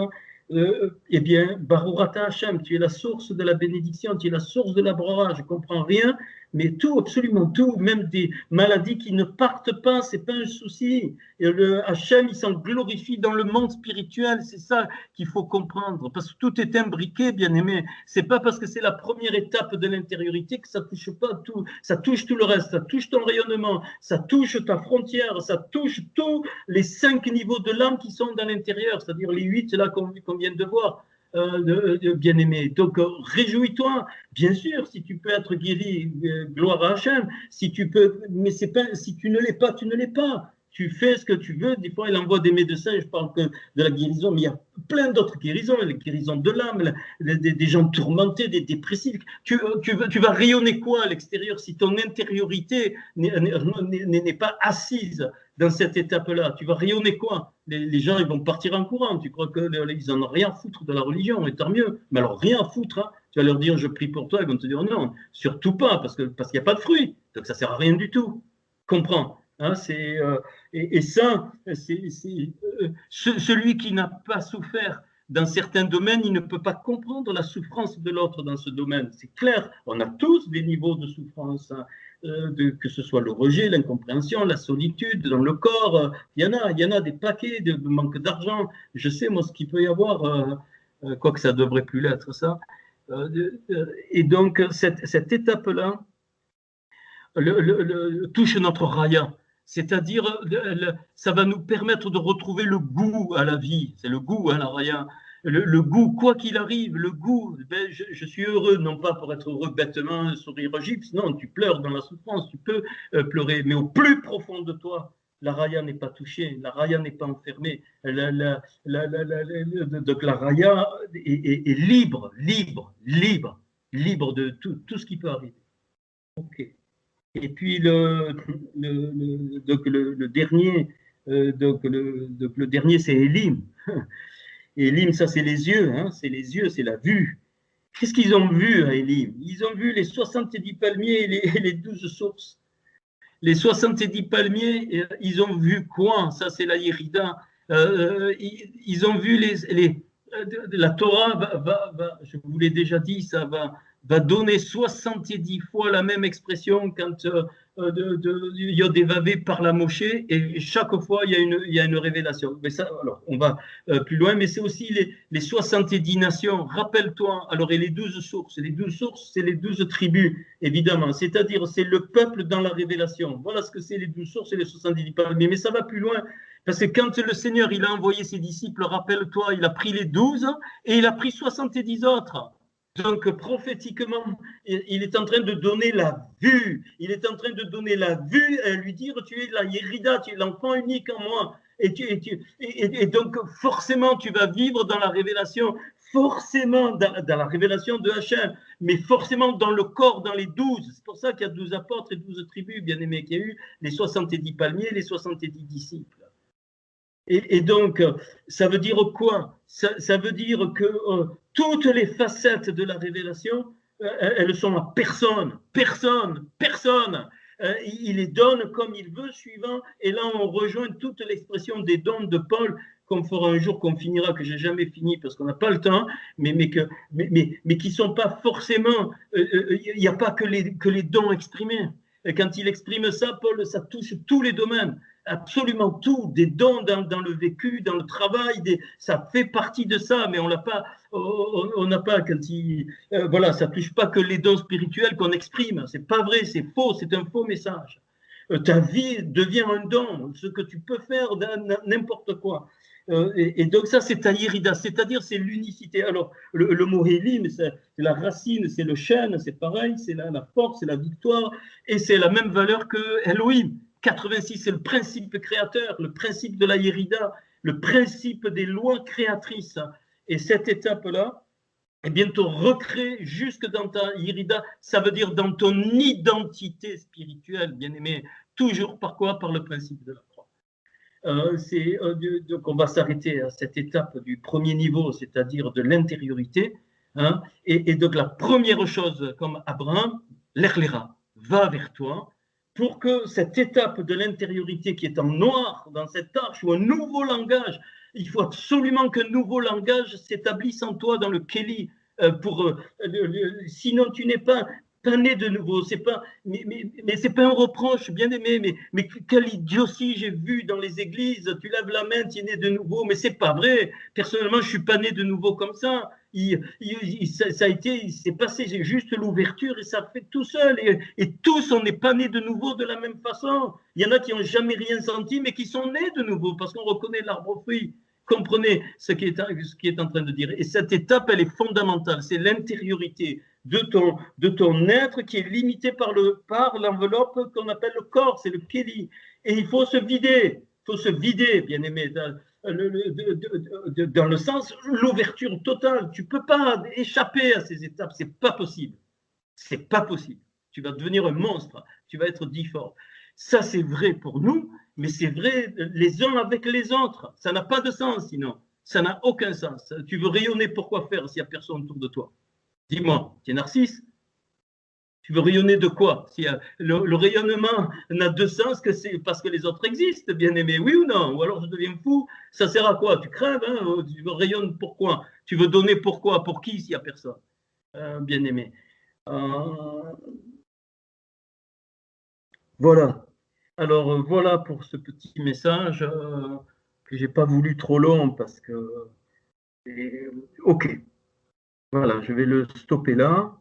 Eh bien, Barurata Hachem, tu es la source de la bénédiction, tu es la source de la brora, je ne comprends rien, mais tout, absolument tout, même des maladies qui ne partent pas, ce n'est pas un souci. Et le Hachem, il s'en glorifie dans le monde spirituel, c'est ça qu'il faut comprendre, parce que tout est imbriqué, bien aimé. Ce n'est pas parce que c'est la première étape de l'intériorité que ça ne touche pas tout, ça touche tout le reste, ça touche ton rayonnement, ça touche ta frontière, ça touche tous les 5 niveaux de l'âme qui sont dans l'intérieur, c'est-à-dire les 8 là qu'on vient de voir. Bien-aimé. Donc, réjouis-toi. Bien sûr, si tu peux être guéri, gloire à Hachem. Si tu peux, mais c'est pas, si tu ne l'es pas, tu ne l'es pas. Tu fais ce que tu veux. Des fois, il envoie des médecins, je parle que de la guérison, mais il y a plein d'autres guérisons, les guérisons de l'âme, des gens tourmentés, des dépressifs. Tu vas rayonner quoi à l'extérieur si ton intériorité n'est pas assise dans cette étape-là? Tu vas rayonner quoi? Les gens, ils vont partir en courant. Tu crois qu'ils n'en ont rien à foutre de la religion, et tant mieux. Mais alors, rien à foutre. Hein. Tu vas leur dire, je prie pour toi. Ils vont te dire, non, surtout pas, parce qu'il n'y a pas de fruits. Donc, ça ne sert à rien du tout. Comprends. Hein, et ça, celui qui n'a pas souffert dans certains domaines, il ne peut pas comprendre la souffrance de l'autre dans ce domaine. C'est clair, on a tous des niveaux de souffrance, hein, que ce soit le rejet, l'incompréhension, la solitude dans le corps. Il y en a des paquets de manque d'argent. Je sais, moi, ce qu'il peut y avoir, quoique ça ne devrait plus l'être, ça. Et donc, cette étape-là touche notre raya. C'est-à-dire, ça va nous permettre de retrouver le goût à la vie. C'est le goût, hein, la raya. Le goût, quoi qu'il arrive, le goût. Ben, je suis heureux, non pas pour être heureux bêtement, sourire gypse. Non, tu pleures dans la souffrance, tu peux pleurer. Mais au plus profond de toi, la raya n'est pas touchée, la raya n'est pas enfermée. Donc la raya est libre de tout ce qui peut arriver. Ok. Et puis le dernier, le dernier, c'est Élim. Élim, ça c'est les yeux, hein, c'est la vue. Qu'est-ce qu'ils ont vu à Élim? Ils ont vu les 70 palmiers et les 12 sources. les 70 palmiers, ils ont vu quoi? Ça, c'est la Yérida. Ils ont vu la Torah, je vous l'ai déjà dit, ça va donner 70 fois la même expression quand Yod et Vavé parle à Moshe, et chaque fois il y a une révélation. Mais ça, alors, on va plus loin, mais c'est aussi les 70 nations. Rappelle-toi, alors, et les 12 sources. Les 12 sources, c'est les 12 tribus, évidemment. C'est-à-dire, c'est le peuple dans la révélation. Voilà ce que c'est les 12 sources et les 70 palmiers. Mais ça va plus loin. Parce que quand le Seigneur il a envoyé ses disciples, rappelle-toi, il a pris les 12 et il a pris 70 autres. Donc, prophétiquement, il est en train de donner la vue. Il est en train de donner la vue et lui dire, tu es la Yérida, tu es l'enfant unique en moi. Et donc, forcément, tu vas vivre dans la révélation, forcément dans la révélation de Hachem, mais forcément dans le corps, dans les 12. C'est pour ça qu'il y a 12 apôtres et 12 tribus, bien aimés, qu'il y a eu les 70 palmiers, les 70 disciples. Et donc, ça veut dire quoi? Ça veut dire que toutes les facettes de la révélation, elles sont à personne. Il les donne comme il veut, suivant. Et là, on rejoint toute l'expression des dons de Paul, qu'on fera un jour, qu'on finira, que j'ai jamais fini parce qu'on n'a pas le temps, mais qui sont pas forcément. Il n'y a pas que les dons exprimés. Et quand il exprime ça, Paul, ça touche tous les domaines. Absolument tout, des dons dans le vécu, dans le travail, ça fait partie de ça, mais on n'a pas quand voilà, ça touche pas que les dons spirituels qu'on exprime, c'est pas vrai, c'est faux, c'est un faux message. Ta vie devient un don, ce que tu peux faire, n'importe quoi. Et donc ça, c'est ta Yérida, c'est-à-dire c'est l'unicité. Alors, le mot Elim, c'est la racine, c'est le chêne, c'est pareil, c'est la force, c'est la victoire, et c'est la même valeur que Elohim. 86, c'est le principe créateur, le principe de la Yérida, le principe des lois créatrices. Et cette étape-là est bientôt recréée jusque dans ta Yérida, ça veut dire dans ton identité spirituelle, bien aimé. Toujours par quoi? Par le principe de la croix. Donc on va s'arrêter à cette étape du premier niveau, c'est-à-dire de l'intériorité. Hein, et donc la première chose, comme Abraham, l'Echlera, va vers toi, pour que cette étape de l'intériorité qui est en noir dans cette arche, ou un nouveau langage, il faut absolument qu'un nouveau langage s'établisse en toi dans le Kéli, sinon tu n'es pas né de nouveau. C'est pas, mais c'est pas un reproche, bien aimé, mais quelle idiotie j'ai vu dans les églises, tu lèves la main, tu es né de nouveau, mais c'est pas vrai. Personnellement, je suis pas né de nouveau comme ça. C'est passé, j'ai juste l'ouverture et ça fait tout seul. Et tous, on n'est pas nés de nouveau de la même façon. Il y en a qui n'ont jamais rien senti, mais qui sont nés de nouveau parce qu'on reconnaît l'arbre au fruit. Comprenez ce qui est en train de dire. Et cette étape, elle est fondamentale. C'est l'intériorité de ton être qui est limité par l'enveloppe qu'on appelle le corps. C'est le Kéli. Et il faut se vider. Il faut se vider, bien aimé. Dans le sens l'ouverture totale. Tu ne peux pas échapper à ces étapes, c'est pas possible. C'est pas possible. Tu vas devenir un monstre, tu vas être difforme. Ça, c'est vrai pour nous, mais c'est vrai les uns avec les autres. Ça n'a pas de sens sinon. Ça n'a aucun sens. Tu veux rayonner, pourquoi faire s'il n'y a personne autour de toi? Dis-moi, tu es narcisse? Tu veux rayonner de quoi? Si le rayonnement n'a de sens que c'est parce que les autres existent, bien aimé, oui ou non? Ou alors je deviens fou, ça sert à quoi? Tu crèves, hein? Tu rayonnes pourquoi? Tu veux donner pourquoi? Pour qui s'il n'y a personne? Bien aimé. Voilà. Alors voilà pour ce petit message que j'ai pas voulu trop long parce que ok. Voilà, je vais le stopper là.